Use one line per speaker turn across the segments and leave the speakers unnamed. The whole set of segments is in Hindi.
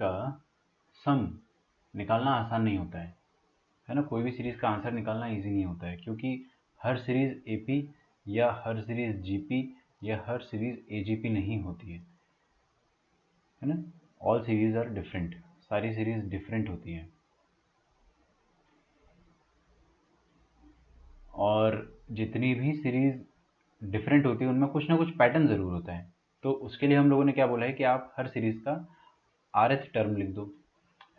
का सम निकालना आसान नहीं होता है ना। कोई भी सीरीज़ का आंसर निकालना इजी नहीं होता है, क्योंकि हर सीरीज़ एपी या हर सीरीज़ जीपी या हर सीरीज़ एजीपी नहीं होती है ना। ऑल सीरीज़ आर डिफरेंट, सारी सीरीज़ डिफरेंट होती हैं, और जितनी भी सीरीज़ डिफरेंट होती है उनमें कुछ ना कुछ पैटर्न ज़रूर होता है। तो उसके लिए हम लोगों ने क्या बोला है कि आप हर सीरीज़ का rth टर्म लिख दो,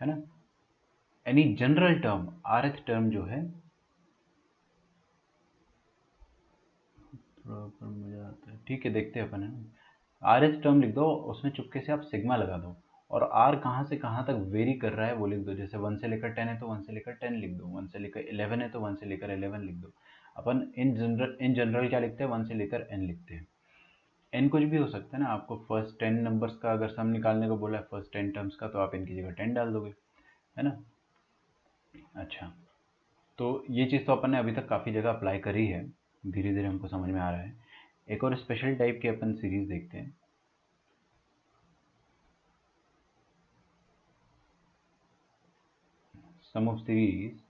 है ना। Any general term, rth term जो है, थोड़ा ऊपर मजा आता है, ठीक है देखते हैं अपन, है ना। rth टर्म लिख दो, उसमें चुपके से आप सिग्मा लगा दो, और r कहाँ से कहाँ तक वेरी कर रहा है वो लिख दो। जैसे 1 से लेकर 10 है तो 1 से लेकर 10 लिख दो, 1 से लेकर 11 है तो 1 से लेकर 11 लिख दो। अपन इन जनरल क्या लिखते हैं, 1 से लेकर n लिखते हैं। n कुछ भी हो सकता है ना। आपको फर्स्ट 10 नंबर्स का अगर सम निकालने को बोला है, फर्स्ट 10 टर्म्स का, तो आप n की जगह 10 डाल दोगे, है ना। अच्छा, तो ये चीज़ तो अपन ने अभी तक काफ़ी जगह अप्लाई करी है, धीरे धीरे हमको समझ में आ रहा है। एक और स्पेशल टाइप की अपन सीरीज देखते हैं। Sum of series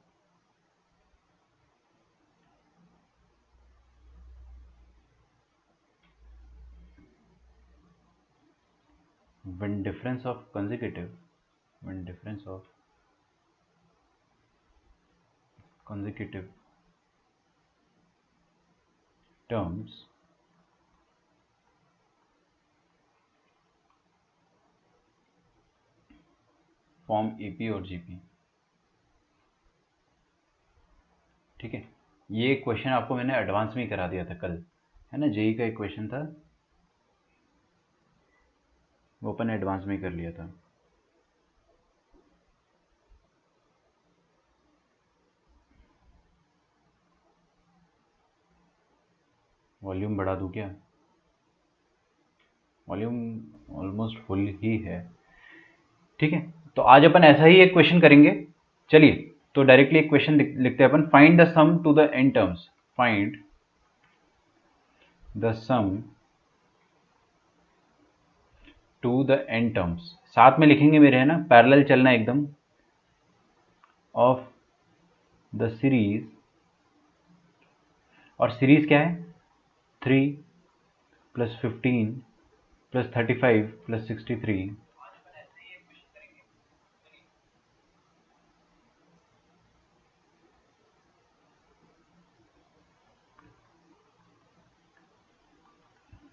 when difference of consecutive terms form AP और जीपी। ठीक है, ये क्वेश्चन आपको मैंने एडवांस में ही करा दिया था कल, है ना। जेई का एक क्वेश्चन था, वो अपन एडवांस में ही कर लिया था। वॉल्यूम बढ़ा दूं क्या? वॉल्यूम ऑलमोस्ट फुल ही है। ठीक है, तो आज अपन ऐसा ही एक क्वेश्चन करेंगे। चलिए, तो डायरेक्टली एक क्वेश्चन लिखते हैं अपन। Find the sum to the n terms, find the sum to the n terms, साथ में लिखेंगे मेरे, है ना, पैरेलल चलना एकदम, ऑफ द सीरीज, और सीरीज क्या है, 3 plus 15 plus 35 plus 63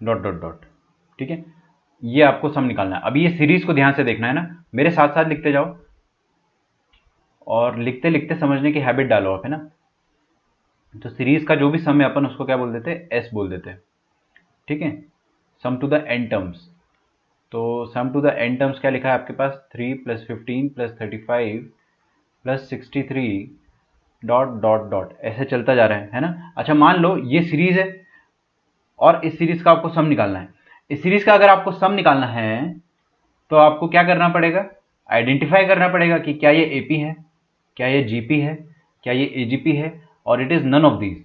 dot dot dot. ठीक है, ये आपको सम निकालना है। अभी ये सीरीज को ध्यान से देखना है ना, मेरे साथ साथ लिखते जाओ, और लिखते लिखते समझने की हैबिट डालो आप, है ना। तो सीरीज का जो भी सम है अपन उसको क्या बोल देते हैं, एस बोल देते हैं। ठीक है, सम टू द एन टर्म्स। तो सम टू द एन टर्म्स क्या लिखा है आपके पास, 3 plus 15 plus 35 plus 63 dot dot dot, ऐसे चलता जा रहा है ना। अच्छा, मान लो ये सीरीज है और इस सीरीज का आपको सम निकालना है। इस सीरीज का अगर आपको सम निकालना है तो आपको क्या करना पड़ेगा, आइडेंटिफाई करना पड़ेगा कि क्या ये एपी है, क्या ये जीपी है, क्या ये एजीपी है, और it is none of these.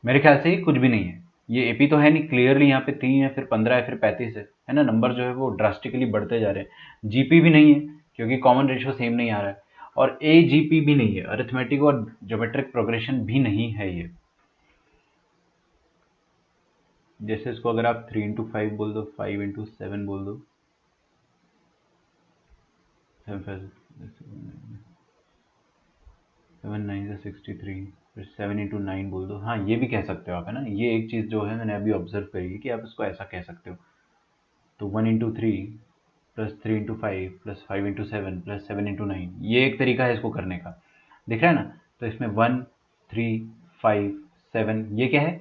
मेरे ख्याल से ये कुछ भी नहीं है। ये एपी तो है नहीं, क्लियरली यहाँ पे 3 है, फिर 15 है, फिर 35 है ना। नंबर जो है वो ड्रास्टिकली बढ़ते जा रहे हैं। जीपी भी नहीं है, क्योंकि कॉमन रेशियो सेम नहीं आ रहा है, और एजीपी भी नहीं है, अरिथमेटिक और ज्योमेट्रिक प्रोग्रेशन भी नहीं है ये। जैसे इसको अगर आप 3 इंटू 5 बोल दो, 5 इंटू 7 बोल दो, 7 9 से 63, फिर 7 इंटू 9 बोल दो। हाँ, ये भी कह सकते हो आप, है ना। ये एक चीज़ जो है मैंने अभी ऑब्जर्व करी है कि आप इसको ऐसा कह सकते हो। तो 1 into 3 plus 3 into 5 plus 5 into 7 plus 7 into 9, ये एक तरीका है इसको करने का, दिख रहा है ना। तो इसमें 1 3 5 7, ये क्या है,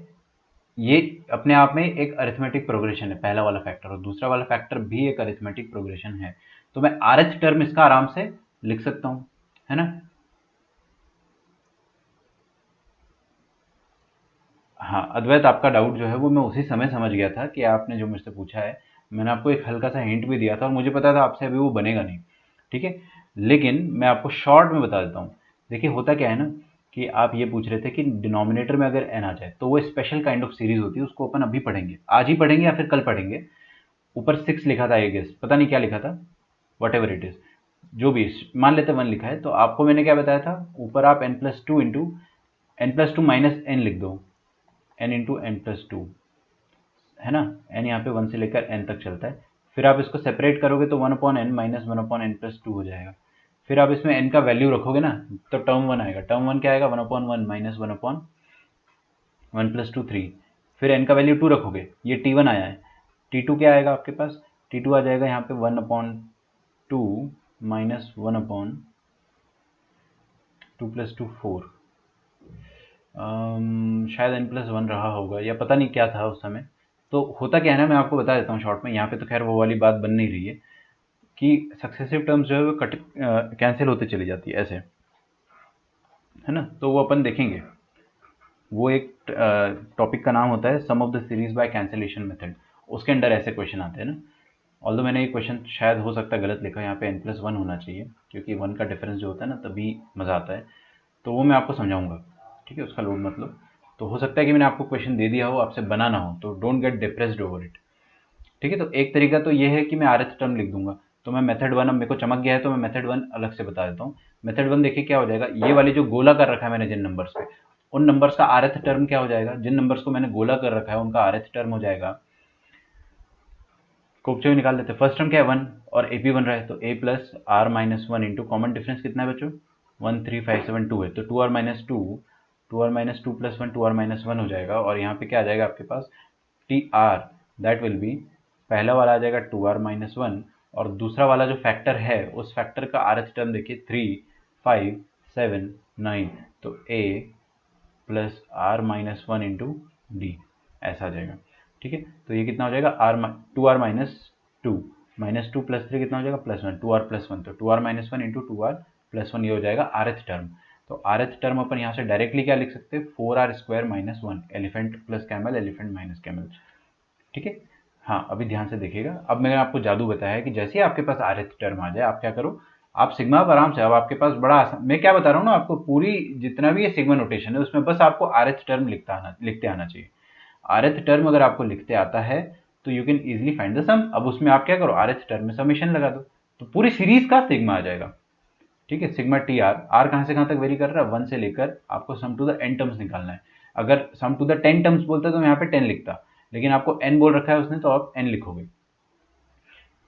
ये अपने आप में एक अरिथमेटिक प्रोग्रेशन है, पहला वाला फैक्टर, और दूसरा वाला फैक्टर भी एक अरिथमेटिक प्रोग्रेशन है। तो मैं आरएच टर्म इसका आराम से लिख सकता हूँ, है ना। हाँ, अद्वैत, आपका डाउट जो है वो मैं उसी समय समझ गया था कि आपने जो मुझसे पूछा है। मैंने आपको एक हल्का सा हिंट भी दिया था, और मुझे पता था आपसे अभी वो बनेगा नहीं। ठीक है, लेकिन मैं आपको शॉर्ट में बता देता हूँ। देखिए, होता क्या है ना, कि आप ये पूछ रहे थे कि डिनोमिनेटर में अगर एन आ जाए तो वो स्पेशल काइंड ऑफ सीरीज होती है, उसको अपन अभी पढ़ेंगे, आज ही पढ़ेंगे या फिर कल पढ़ेंगे। ऊपर 6 लिखा था, आई गेस, पता नहीं क्या लिखा था, वट एवर इट इज़। जो भी मान लेते 1 लिखा है, तो आपको मैंने क्या बताया था, ऊपर आप n plus two minus N लिख दो, n into N plus two, है ना। n यहाँ पे 1 से लेकर n तक चलता है। फिर आप इसको सेपरेट करोगे तो 1/n minus 1/n plus two हो जाएगा। फिर आप इसमें n का वैल्यू रखोगे ना, तो टर्म 1 आएगा। टर्म 1 क्या आएगा, 1/1 माइनस 1/1 प्लस टू 3। फिर n का वैल्यू 2 रखोगे, ये t1 आया है। t2 क्या आएगा आपके पास, t2 आ जाएगा यहाँ पे 1/2 माइनस 1/2 प्लस टू 4। शायद n प्लस वन रहा होगा, या पता नहीं क्या था उस समय। तो होता क्या है ना, मैं आपको बता देता हूँ शॉर्ट में। यहाँ पे तो खैर वो वाली बात बन नहीं रही है कि सक्सेसिव टर्म्स जो है वो कैंसिल होते चली जाती है ऐसे, है ना। तो वो अपन देखेंगे, वो एक टॉपिक का नाम होता है sum of the series by cancellation method. उसके अंडर ऐसे क्वेश्चन आते हैं ना। ऑल्दो मैंने ये क्वेश्चन शायद हो सकता है गलत लिखा है, यहाँ पे n प्लस वन होना चाहिए, क्योंकि 1 का डिफरेंस जो होता है ना तभी मज़ा आता है। तो वो मैं आपको समझाऊंगा, ठीक है, उसका लोड मतलब। तो हो सकता है कि मैंने आपको क्वेश्चन दे दिया हो, आपसे बनाना हो, तो don't get depressed over it, ठीक है। तो एक तरीका तो ये है कि मैं आरएथ टर्म लिख दूंगा। तो मैं मेथड वन, अब मेरे को चमक गया है तो मैं मेथड वन अलग से बता देता हूँ। मेथड वन देखिए क्या हो जाएगा, ये वाली जो गोला कर रखा है मैंने जिन नंबर्स पे, उन नंबर्स का आरएथ टर्म क्या हो जाएगा, जिन नंबर्स को मैंने गोला कर रखा है उनका आरएथ टर्म हो जाएगा, कोपचे में निकाल देते हैं। फर्स्ट टर्म क्या है 1, और ए पी बन रहा है, तो a plus are minus one into common difference कितना है बच्चों, 1 3 5 7 2 है, तो 2r minus two plus one 2r minus one हो जाएगा। और यहाँ पे क्या आ जाएगा आपके पास, t r, that will be, पहला वाला आ जाएगा 2r-1, और दूसरा वाला जो फैक्टर है उस फैक्टर का आरएच टर्म देखिए 3 5 7 9, तो a plus are minus one into D, ऐसा आ जाएगा, ठीक है। तो ये कितना हो जाएगा, टू प्लस थ्री कितना हो जाएगा, +1, 2r+1, तो 2r-1 इंटू 2r+1, ये हो जाएगा आरएथ टर्म। तो आरएथ टर्म अपन यहाँ से डायरेक्टली क्या लिख सकते हैं, 4r² - 1, elephant plus camel, elephant minus camel, ठीक है। हाँ, अभी ध्यान से देखिएगा। अब मैंने आपको जादू बताया है कि जैसे ही आपके पास आरएथ टर्म आ जाए, आप क्या करो, आप सिग्मा अब आराम से, अब आपके पास बड़ा आसान, मैं क्या बता रहा हूँ ना आपको, पूरी जितना भी ये सिग्मा नोटेशन है उसमें बस आपको आरएथ टर्म लिखते आना चाहिए। आरएथ टर्म अगर आपको लिखते आता है तो you can easily find the sum. अब उसमें आप क्या करो, आरएथ टर्म में समेशन लगा दो, तो पूरी सीरीज का सिग्मा आ जाएगा, ठीक है। सिग्मा टी आर, आर कहाँ से कहाँ तक वेरी कर रहा है, 1 से लेकर आपको सम टू द एन टर्म्स निकालना है। अगर सम टू द 10 टर्म्स बोलता तो मैं यहाँ पे 10 लिखता, लेकिन आपको एन बोल रखा है उसने तो आप एन लिखोगे,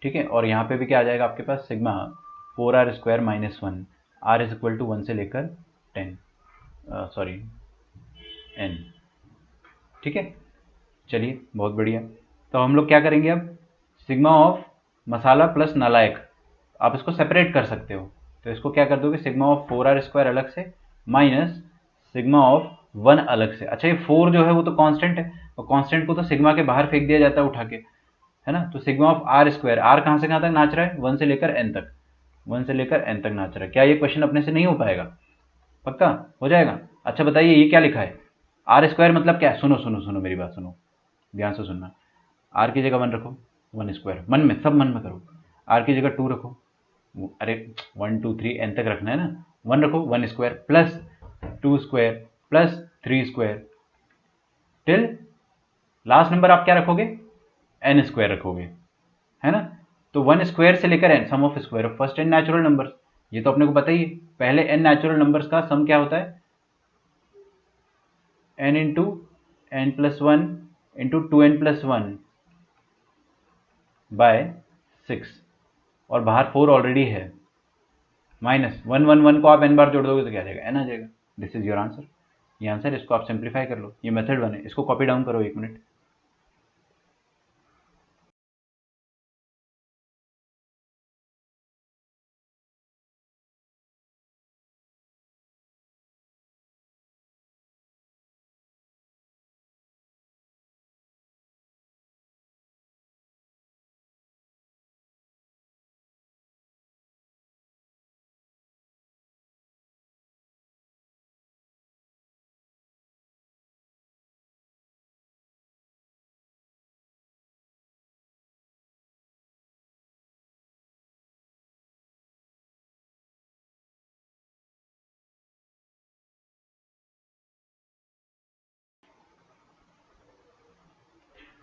ठीक है। और यहाँ पे भी क्या आ जाएगा आपके पास, sigma 4r² - 1, r is equal to 1 से लेकर 10, सॉरी एन, ठीक है। चलिए बहुत बढ़िया। तो हम लोग क्या करेंगे अब, सिग्मा ऑफ मसाला प्लस नालायक, आप इसको सेपरेट कर सकते हो। तो इसको क्या कर दोगे, सिग्मा ऑफ 4r² अलग से माइनस सिग्मा ऑफ 1 अलग से। अच्छा, ये 4 जो है वो तो कांस्टेंट है, और कांस्टेंट को तो सिग्मा के बाहर फेंक दिया जाता है उठा के, है ना। तो सिग्मा ऑफ r², आर कहाँ से कहाँ तक नाच रहा है, 1 से लेकर n तक, 1 से लेकर n तक नाच रहा है। क्या ये क्वेश्चन अपने से नहीं हो पाएगा, पक्का हो जाएगा। अच्छा बताइए, ये क्या लिखा है, r² मतलब क्या है, सुनो सुनो सुनो मेरी बात सुनो, ध्यान से सुनना। आर की जगह 1 रखो, 1², मन में, सब मन में करो। आर की जगह 2 रखो, अरे 1 2 3 एन तक रखना है ना, 1 रखो, 1² plus 2² plus 3² till last number आप क्या रखोगे, n² रखोगे, है ना। तो 1² से लेकर n, sum of square of first N natural number, ये तो अपने को पता ही है। पहले n नेचुरल नंबर्स का सम क्या होता है, n into N plus one into 2n+1 by 6, और बाहर 4 ऑलरेडी है, माइनस 1 को आप n बार जोड़ दोगे तो क्या आ जाएगा, n आ जाएगा। दिस इज योर आंसर, ये आंसर। इसको आप सिंप्लीफाई कर लो, ये मेथड 1 है, इसको कॉपी डाउन करो 1 मिनट।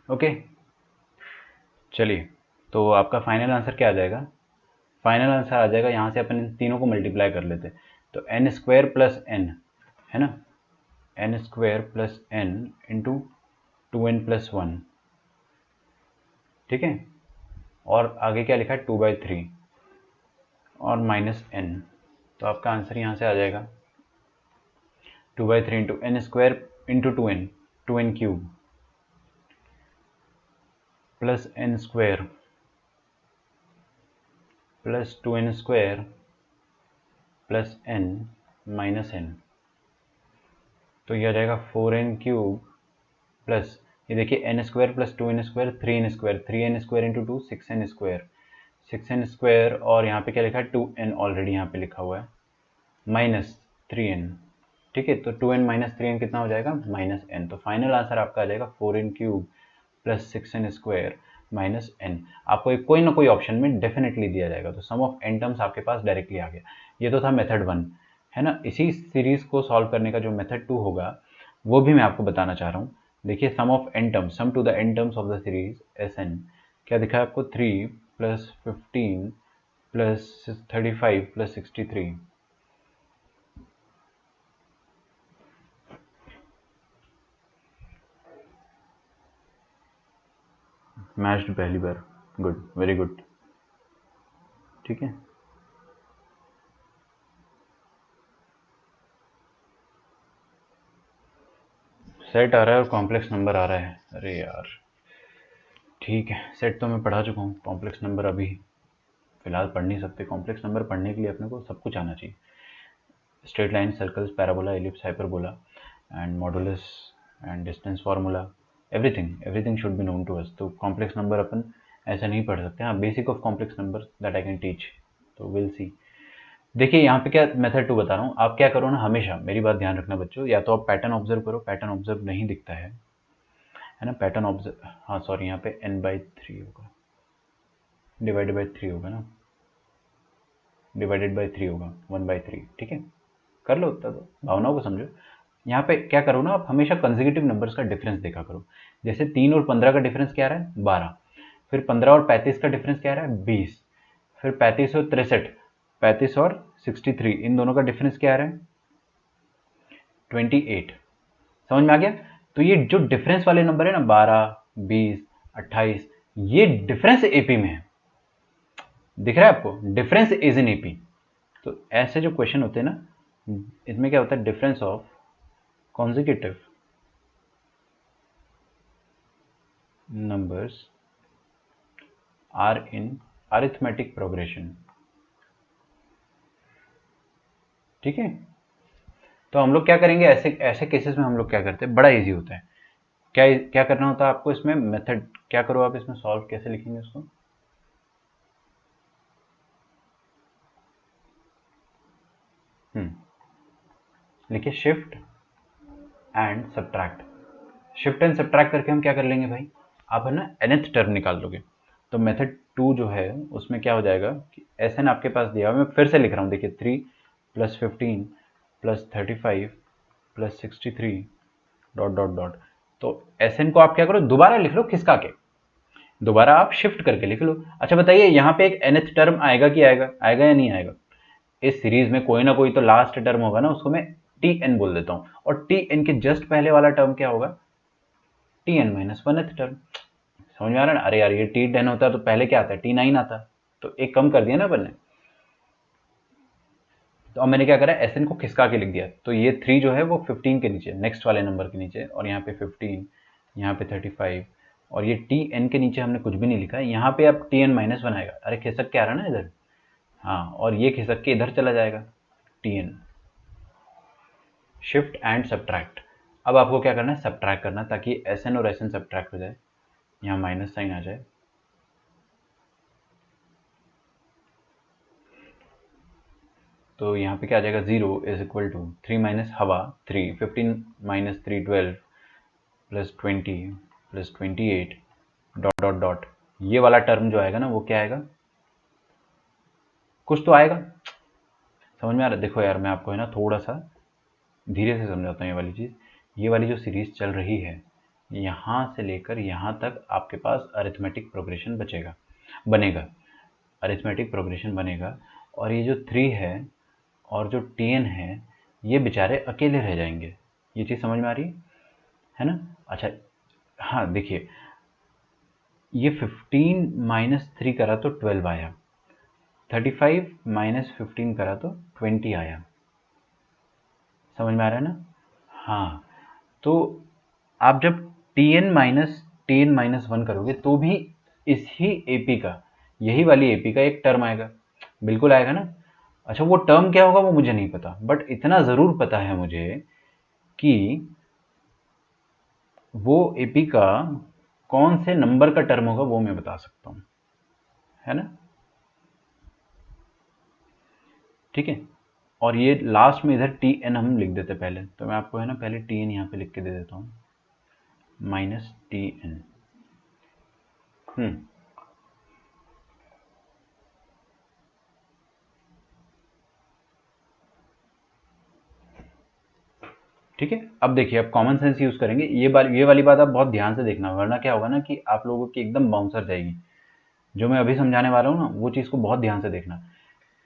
ओके, चलिए, तो आपका फाइनल आंसर क्या आ जाएगा, फाइनल आंसर आ जाएगा। यहाँ से अपन इन तीनों को मल्टीप्लाई कर लेते, तो एन स्क्वायर प्लस एन है ना, N square plus N into 2n plus 1, ठीक है। और आगे क्या लिखा है 2/3 और माइनस एन, तो आपका आंसर यहाँ से आ जाएगा 2/3 into N square into 2n cube plus N square plus 2n square plus N minus N, तो ये आ जाएगा 4n क्यूब प्लस ये देखिए N square plus 2n square 3n square 3n square into 2 6n square 6n square और यहाँ पे क्या लिखा है 2n ऑलरेडी यहाँ पे लिखा हुआ है माइनस 3n, ठीक है। तो 2n माइनस 3n कितना हो जाएगा माइनस n, तो फाइनल आंसर आपका आ जाएगा 4n cube plus 6n square minus n। आपको एक कोई ना कोई ऑप्शन में डेफिनेटली दिया जाएगा, तो सम ऑफ n टर्म्स आपके पास डायरेक्टली आ गया। ये तो था मेथड 1 है ना। इसी सीरीज को सॉल्व करने का जो मेथड 2 होगा वो भी मैं आपको बताना चाह रहा हूँ। देखिए sum of n terms, sum to the n terms of the series Sn क्या दिखा है आपको 3 प्लस 15 प्लस 35 प्लस 63, मैच्ड पहली बार, गुड, वेरी गुड, ठीक है। सेट आ रहा है और कॉम्प्लेक्स नंबर आ रहा है, अरे यार ठीक है। सेट तो मैं पढ़ा चुका हूँ, कॉम्प्लेक्स नंबर अभी फिलहाल पढ़ नहीं सकते। कॉम्प्लेक्स नंबर पढ़ने के लिए अपने को सब कुछ आना चाहिए, straight line, circles, parabola, ellipse, hyperbola and modulus and distance formula, everything should be known to us. तो कॉम्प्लेक्स नंबर अपन ऐसा नहीं पढ़ सकते। हाँ, basic of complex number that I can teach, तो विल सी। देखिए यहाँ पे क्या मेथड 2 बता रहा हूँ, आप क्या करो ना, हमेशा मेरी बात ध्यान रखना बच्चों, या तो आप पैटर्न ऑब्जर्व करो, पैटर्न ऑब्जर्व नहीं दिखता है ना, पैटर्न ऑब्जर्व, हाँ सॉरी यहाँ पे n/3 होगा, डिवाइडेड बाई 3 होगा ना, डिवाइडेड बाई 3 होगा 1/3, ठीक है। कर लो उतना, तो भावनाओं को समझो। यहाँ पे क्या करो ना, आप हमेशा कंसेक्यूटिव नंबर्स का डिफरेंस देखा करो। जैसे 3 और 15 का डिफरेंस क्या आ रहा है 12, फिर 15 और 35 का डिफरेंस क्या आ रहा है 20, फिर 35 और 63, 35 और 63 इन दोनों का डिफरेंस क्या आ रहा है 28। समझ में आ गया। तो ये जो डिफरेंस वाले नंबर है ना 12, 20, 28, ये डिफरेंस एपी में है, दिख रहा है आपको, डिफरेंस इज इन एपी। तो ऐसे जो क्वेश्चन होते हैं ना, इसमें क्या होता है, difference of consecutive numbers are in arithmetic progression, ठीक है। तो हम लोग क्या करेंगे, ऐसे ऐसे केसेस में हम लोग क्या करते हैं, बड़ा इजी होता है। क्या करना होता है आपको इसमें, मेथड क्या करो आप इसमें सॉल्व कैसे लिखेंगे उसको, लिखिए shift and subtract. Shift and subtract करके हम क्या कर लेंगे भाई, आप है ना nth टर्म निकाल लोगे। तो मेथड 2 जो है उसमें क्या हो जाएगा कि Sn आपके पास दिया हुआ, मैं फिर से लिख रहा हूँ, देखिए 3 plus 15 plus 35 plus 63 dot dot dot. तो Sn को आप क्या करो, दोबारा लिख लो खिसका के, दोबारा आप शिफ्ट करके लिख लो। अच्छा बताइए यहाँ पे एक nth टर्म आएगा कि आएगा या नहीं आएगा, इस सीरीज में कोई ना कोई तो लास्ट टर्म होगा ना, उसको मैं Tn बोल देता हूँ, और Tn के जस्ट पहले वाला टर्म क्या होगा Tn माइनस 1th टर्म। समझ में आ रहा है ना, अरे यार ये T10 होता तो पहले क्या आता है T9 आता, तो एक कम कर दिया ना अपन ने। तो अब मैंने क्या करा, Sn को खिसका के लिख दिया, तो ये 3 जो है वो 15 के नीचे, नेक्स्ट वाले नंबर के नीचे, और यहाँ पे 15, यहाँ पे 35, और ये Tn के नीचे हमने कुछ भी नहीं लिखा है, यहाँ पे अब Tn माइनस 1 आएगा, अरे खिसक के आ रहा है ना इधर, हाँ, और ये खिसक के इधर चला जाएगा Tn। Shift and subtract. अब आपको क्या करना है, सब्ट्रैक्ट करना, ताकि Sn और Sn सब्ट्रैक्ट हो जाए, यहाँ माइनस साइन आ जाए, तो यहाँ पे क्या आ जाएगा 0 इज इक्वल टू 3 माइनस हवा 3, 15 minus 3 12 plus 20 plus 28 dot dot dot. ये वाला टर्म जो आएगा ना वो क्या आएगा, कुछ तो आएगा। समझ में आ रहा है, देखो यार मैं आपको है ना थोड़ा सा धीरे से समझाता हूँ ये वाली चीज़। ये वाली जो सीरीज चल रही है, यहाँ से लेकर यहाँ तक आपके पास अरिथमेटिक प्रोग्रेशन बनेगा। अरिथमेटिक प्रोग्रेशन बनेगा और ये जो 3 है और जो Tn है ये बेचारे अकेले रह जाएंगे। ये चीज़ समझ में आ रही है ना? अच्छा, हाँ देखिए, ये 15 माइनस 3 करा तो 12 आया, 35 माइनस 15 करा तो 20 आया। समझ में आ रहा है ना? हाँ, तो आप जब Tn माइनस 1 करोगे तो भी इसी एपी का, यही वाली एपी का एक टर्म आएगा, बिल्कुल आएगा ना? अच्छा, वो टर्म क्या होगा वो मुझे नहीं पता, बट इतना ज़रूर पता है मुझे कि वो एपी का कौन से नंबर का टर्म होगा वो मैं बता सकता हूँ, है ना? ठीक है, और ये लास्ट में इधर Tn हम लिख देते पहले, तो मैं आपको है ना पहले Tn यहाँ पे लिख के दे देता हूँ, माइनस Tn। ठीक है, अब देखिए, अब कॉमन सेंस यूज़ करेंगे। ये वाली बात आप बहुत ध्यान से देखना, वरना क्या होगा ना कि आप लोगों की एकदम बाउंसर जाएगी। जो मैं अभी समझाने वाला हूँ ना, वो चीज़ को बहुत ध्यान से देखना।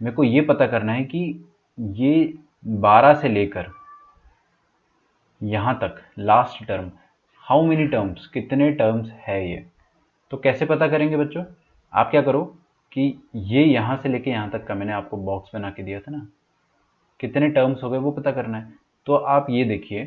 मेरे को ये पता करना है कि ये 12 से लेकर यहाँ तक last term, how many terms, कितने टर्म्स है ये। तो कैसे पता करेंगे बच्चों? आप क्या करो कि ये यहाँ से लेके यहाँ तक का मैंने आपको बॉक्स बना के दिया था ना, कितने टर्म्स हो गए वो पता करना है। तो आप ये देखिए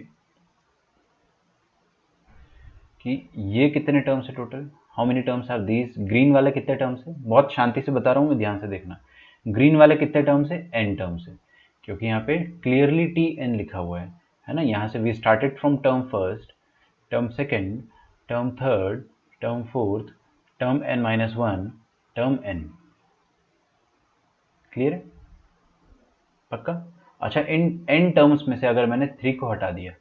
कि ये कितने टर्म्स है total, how many terms are these. Green वाले कितने टर्म्स है, बहुत शांति से बता रहा हूँ मैं, ध्यान से देखना। ग्रीन वाले कितने टर्म्स है, एन टर्म्स है, क्योंकि यहाँ पे क्लियरली Tn लिखा हुआ है ना? यहाँ से we started from term first, term second, term third, term fourth, term n-1, term n। Clear है? पक्का? अच्छा, इन n टर्म्स में से अगर मैंने 3 को हटा दिया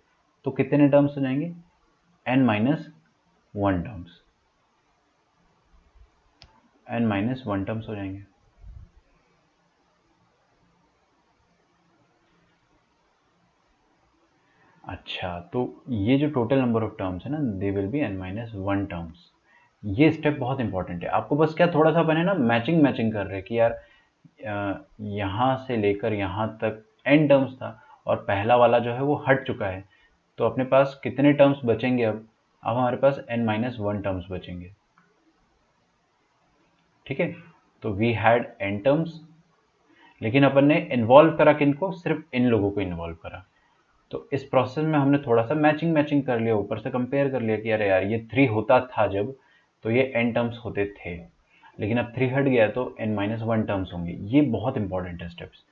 तो कितने टर्म्स हो जाएंगे, n-1 टर्म्स, n-1 टर्म्स हो जाएंगे। अच्छा, तो ये जो टोटल नंबर ऑफ टर्म्स है ना, they will be n-1 terms. ये स्टेप बहुत इंपॉर्टेंट है। आपको बस क्या थोड़ा सा बने ना मैचिंग कर रहे कि यार यहाँ से लेकर यहाँ तक n टर्म्स था और पहला वाला जो है वो हट चुका है, तो अपने पास कितने टर्म्स बचेंगे अब हमारे पास n-1 टर्म्स बचेंगे। ठीक है, तो वी हैड n टर्म्स, लेकिन अपन ने इन्वॉल्व करा किनको, सिर्फ इन लोगों को इन्वॉल्व करा। तो इस प्रोसेस में हमने थोड़ा सा मैचिंग कर लिया, ऊपर से कंपेयर कर लिया कि अरे यार ये 3 होता था जब, तो ये n टर्म्स होते थे, लेकिन अब 3 हट गया तो n-1 टर्म्स होंगे। ये बहुत इंपॉर्टेंट है स्टेप्स।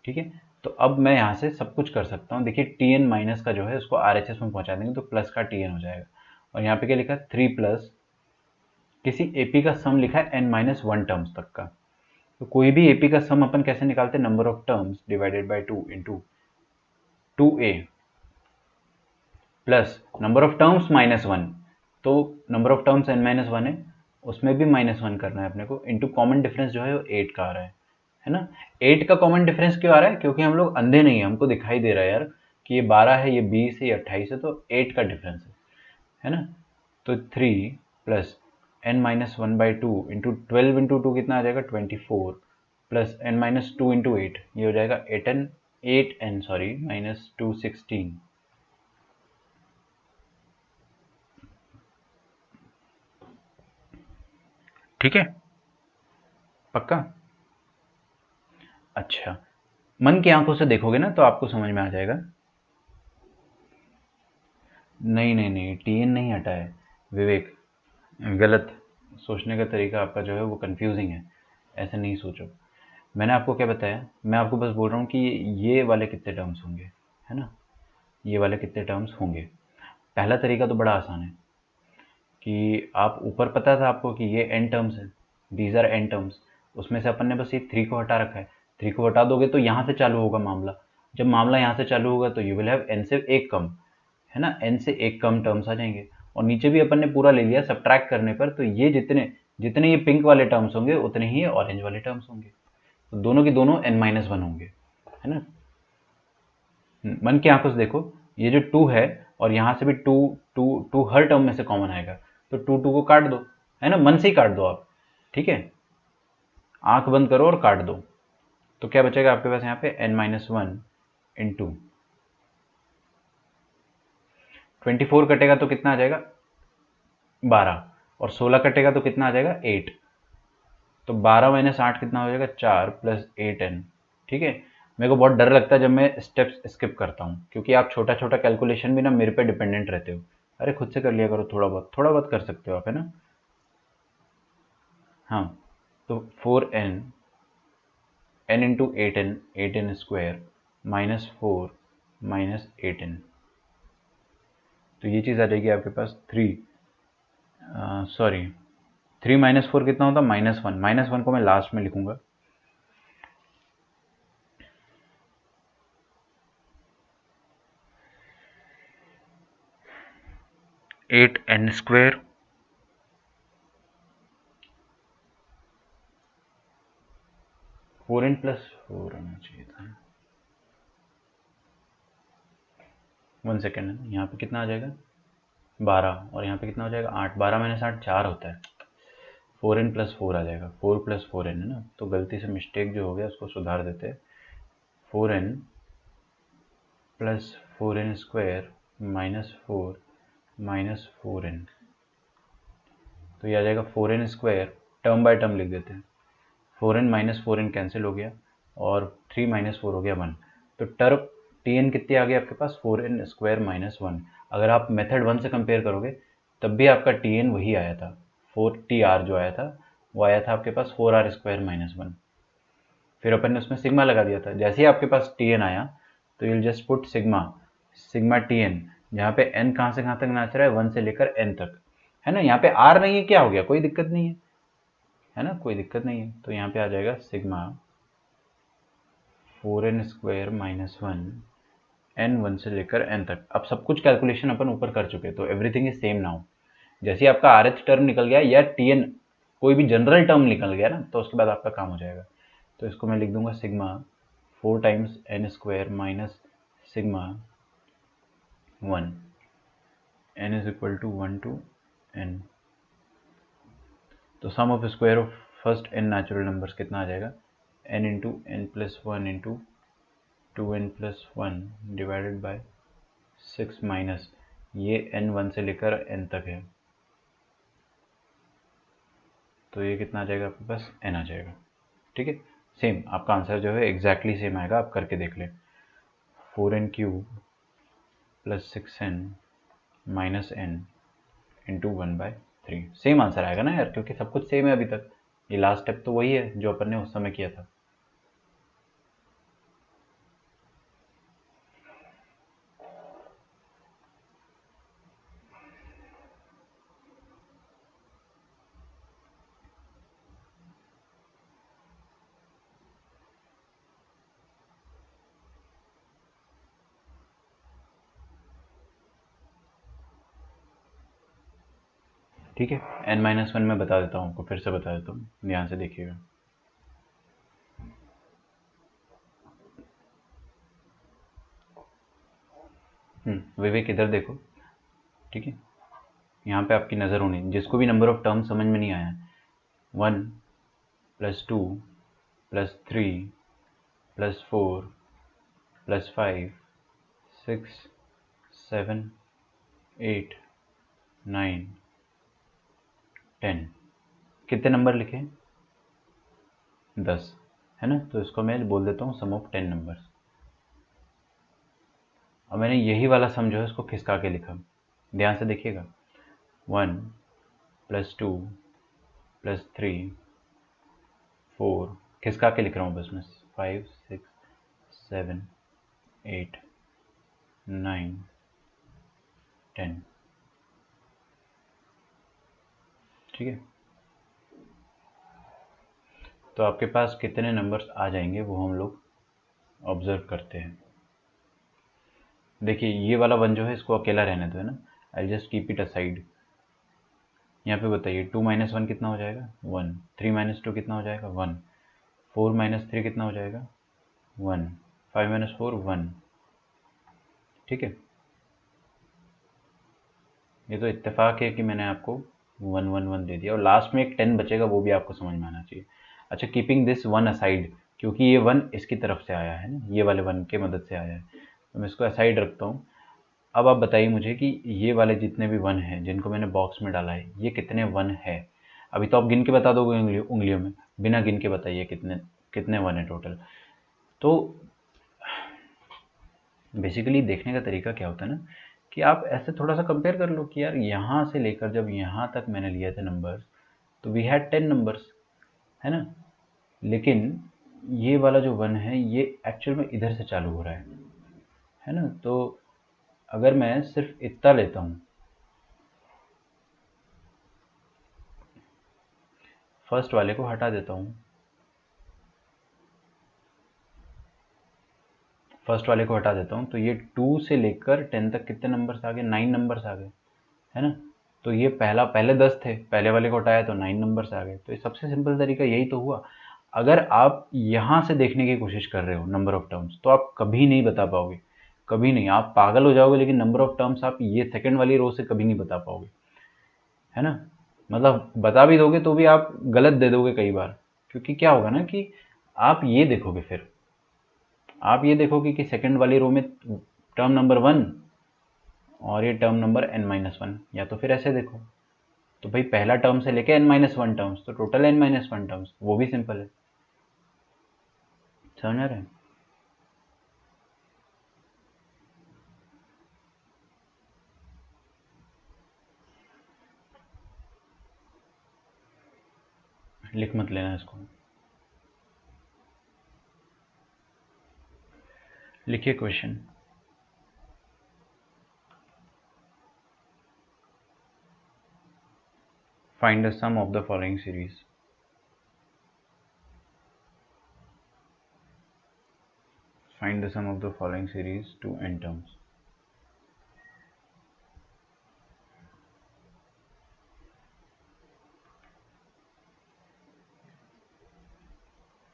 ठीक है, तो अब मैं यहाँ से सब कुछ कर सकता हूँ। देखिए Tn माइनस का जो है उसको RHS में पहुँचा देंगे तो प्लस का Tn हो जाएगा, और यहाँ पे क्या लिखा है, 3 प्लस किसी AP का सम लिखा है n-1 टर्म्स तक का। तो कोई भी AP का सम अपन कैसे निकालते हैं, number of terms divided by 2 into 2a plus number of terms -1, तो नंबर ऑफ टर्म्स n-1 है, उसमें भी -1 करना है अपने को, इंटू कॉमन डिफरेंस जो है वो 8 का आ रहा है ना? 8 का कॉमन डिफरेंस क्यों आ रहा है, क्योंकि हम लोग अंधे नहीं है, हमको दिखाई दे रहा है यार कि ये 12 है, ये 20 है, ये 28 है, तो 8 का डिफरेंस है ना? तो 3 प्लस n-1/2 इंटू 12 इंटू 2 कितना आ जाएगा, 24 प्लस n-2 इंटू 8, ये हो जाएगा 8n सॉरी -2 16। ठीक है, पक्का? अच्छा, मन की आंखों से देखोगे ना तो आपको समझ में आ जाएगा। नहीं, Tn नहीं हटा है विवेक, गलत सोचने का तरीका आपका जो है वो कंफ्यूजिंग है, ऐसे नहीं सोचो। मैंने आपको क्या बताया, मैं आपको बस बोल रहा हूँ कि ये वाले कितने टर्म्स होंगे, है ना? ये वाले कितने टर्म्स होंगे। पहला तरीका तो बड़ा आसान है कि आप ऊपर पता था आपको कि ये n टर्म्स है, दीज आर n टर्म्स, उसमें से अपन ने बस ये 3 को हटा रखा है। 3 को हटा दोगे तो यहाँ से चालू होगा मामला, जब मामला यहाँ से चालू होगा तो यू विल हैव n से एक कम, है ना? n से एक कम टर्म्स आ जाएंगे, और नीचे भी अपन ने पूरा ले लिया सब्ट्रैक्ट करने पर, तो ये जितने जितने ये पिंक वाले टर्म्स होंगे उतने ही ये ऑरेंज वाले टर्म्स होंगे, तो दोनों के दोनों n-1 होंगे, है ना? मन की आंखों से देखो, ये जो 2 है और यहाँ से भी 2 हर टर्म में से कॉमन आएगा, तो 2 को काट दो, है ना? मन से ही काट दो आप, ठीक है? आंख बंद करो और काट दो, तो क्या बचेगा आपके पास यहाँ पे n-1 इंटू 24 कटेगा तो कितना आ जाएगा 12, और 16 कटेगा तो कितना आ जाएगा 8, तो 12 माइनस 8 कितना हो जाएगा 4 प्लस 8n। ठीक है, मेरे को बहुत डर लगता है जब मैं स्टेप्स स्किप करता हूँ, क्योंकि आप छोटा छोटा कैलकुलेशन भी ना मेरे पे डिपेंडेंट रहते हो। अरे खुद से कर लिया करो, थोड़ा बहुत कर सकते हो आप, है ना। हाँ, तो 4n n into 8n, 8n square minus 4 minus 8n, तो ये चीज़ आ जाएगी आपके पास 3, सॉरी 3 माइनस 4 कितना होता -1, -1 को मैं लास्ट में लिखूंगा। 8n square four N plus 4 होना चाहिए था। 1 सेकेंड, यहाँ पे कितना आ जाएगा 12, और यहाँ पे कितना हो जाएगा 8, 12 माइनस 8 4 होता है, 4n प्लस 4 आ जाएगा, 4 प्लस 4n है ना, तो गलती से मिस्टेक जो हो गया उसको सुधार देते हैं। 4n plus 4n square minus 4 minus 4n, तो ये आ जाएगा 4n square, term by term लिख देते हैं, 4n माइनस 4n कैंसिल हो गया, और 3 माइनस 4 हो गया 1, तो टर्म tn कितनी आ गई आपके पास 4n स्क्वायर माइनस 1। अगर आप मेथड 1 से कंपेयर करोगे तब भी आपका tn वही आया था, 4tr जो आया था वो आया था आपके पास 4r स्क्वायर माइनस 1। फिर अपन ने उसमें सिग्मा लगा दिया था, जैसे ही आपके पास tn आया तो you'll just put sigma, sigma tn, जहाँ पे n कहाँ से कहाँ तक नाच रहा है 1 से लेकर n तक, है ना। यहाँ पे r नहीं है, क्या हो गया, कोई दिक्कत नहीं है ना, कोई दिक्कत नहीं है, तो यहाँ पे आ जाएगा sigma 4n square minus 1 n 1 से लेकर n तक। अब सब कुछ कैलकुलेशन अपन ऊपर कर चुके, तो एवरीथिंग इज सेम नाउ। जैसे ही आपका RH टर्म निकल गया या tn कोई भी जनरल टर्म निकल गया ना, तो उसके बाद आपका काम हो जाएगा। तो इसको मैं लिख दूंगा sigma 4 times n square minus sigma 1, n is equal to 1 to n, तो sum of square of first n natural numbers कितना आ जाएगा n into n plus 1 into 2n plus 1 divided by 6 minus ये n 1 से लेकर n तक है, तो ये कितना आ जाएगा आपके पास n आ जाएगा। ठीक है, सेम आपका आंसर जो है एग्जैक्टली सेम आएगा, आप करके देख लें। 4n cube plus 6n minus n into 1/3, same answer आएगा ना यार, क्योंकि सब कुछ सेम है अभी तक। ये लास्ट स्टेप तो वही है जो अपन ने उस समय किया था। ठीक है, n-1 मैं बता देता हूँ आपको, फिर से बता देता हूँ, ध्यान से देखिएगा। विवेक इधर देखो, ठीक है, यहाँ पे आपकी नज़र होनी, जिसको भी नंबर ऑफ टर्म समझ में नहीं आया, 1 प्लस 2 प्लस 3 प्लस 4 प्लस 5 6 7 8 9 10, कितने नंबर लिखे 10, है ना। तो इसको मैं बोल देता हूँ सम ऑफ 10 नंबर्स। अब मैंने यही वाला सम जो है उसको खिसका के लिखा, ध्यान से देखिएगा। 1 प्लस 2 प्लस 3 4, खिसका के लिख रहा हूँ बस मैं, 5 6 7 8 9 10, ठीक है। तो आपके पास कितने नंबर्स आ जाएंगे वो हम लोग ऑब्जर्व करते हैं। देखिए ये वाला 1 जो है इसको अकेला रहने दो, है ना, I just keep it aside. यहाँ पे बताइए 2 माइनस 1 कितना हो जाएगा 1, 3 माइनस 2 कितना हो जाएगा 1, 4 माइनस 3 कितना हो जाएगा 1, 5 माइनस 4 1, ठीक है। ये तो इत्तेफाक है कि मैंने आपको 1 1 1 दे दिया, और लास्ट में एक 10 बचेगा, वो भी आपको समझ में आना चाहिए। अच्छा, कीपिंग दिस वन असाइड, क्योंकि ये वन इसकी तरफ से आया है ना, ये वाले वन के मदद से आया है, तो मैं इसको असाइड रखता हूँ। अब आप बताइए मुझे कि ये वाले जितने भी वन हैं जिनको मैंने बॉक्स में डाला है, ये कितने वन है? अभी तो आप गिन के बता दोगे उंगलियों में, बिना गिन के बताइए कितने कितने वन है टोटल। तो बेसिकली देखने का तरीका क्या होता है ना, कि आप ऐसे थोड़ा सा कंपेयर कर लो कि यार यहाँ से लेकर जब यहाँ तक मैंने लिए थे नंबर्स, तो वी हैड 10 नंबर्स, है ना। लेकिन ये वाला जो वन है ये एक्चुअल में इधर से चालू हो रहा है ना। तो अगर मैं सिर्फ इतना लेता हूँ, फर्स्ट वाले को हटा देता हूँ, फर्स्ट वाले को हटा देता हूँ, तो ये 2 से लेकर 10 तक कितने नंबर्स आ गए? 9 नंबर्स आ गए, है ना। तो ये पहले 10 थे, पहले वाले को हटाया तो 9 नंबर्स आ गए। तो ये सबसे सिंपल तरीका यही तो हुआ। अगर आप यहाँ से देखने की कोशिश कर रहे हो नंबर ऑफ टर्म्स, तो आप कभी नहीं बता पाओगे, कभी नहीं, आप पागल हो जाओगे। लेकिन नंबर ऑफ टर्म्स आप ये सेकंड वाली रो से कभी नहीं बता पाओगे, है ना। मतलब बता भी दोगे तो भी आप गलत दे दोगे कई बार, क्योंकि क्या होगा ना कि आप ये देखोगे, फिर आप ये देखोगे कि सेकंड वाली रो में टर्म नंबर 1 और ये टर्म नंबर n-1, या तो फिर ऐसे देखो, तो भाई पहला टर्म से लेके n-1 टर्म्स, तो टोटल n-1 टर्म्स, वो भी सिंपल है। समझ आ रहा है? लिख मत लेना इसको, लिखिए question. Find the sum of the following series. Find the sum of the following series to n terms.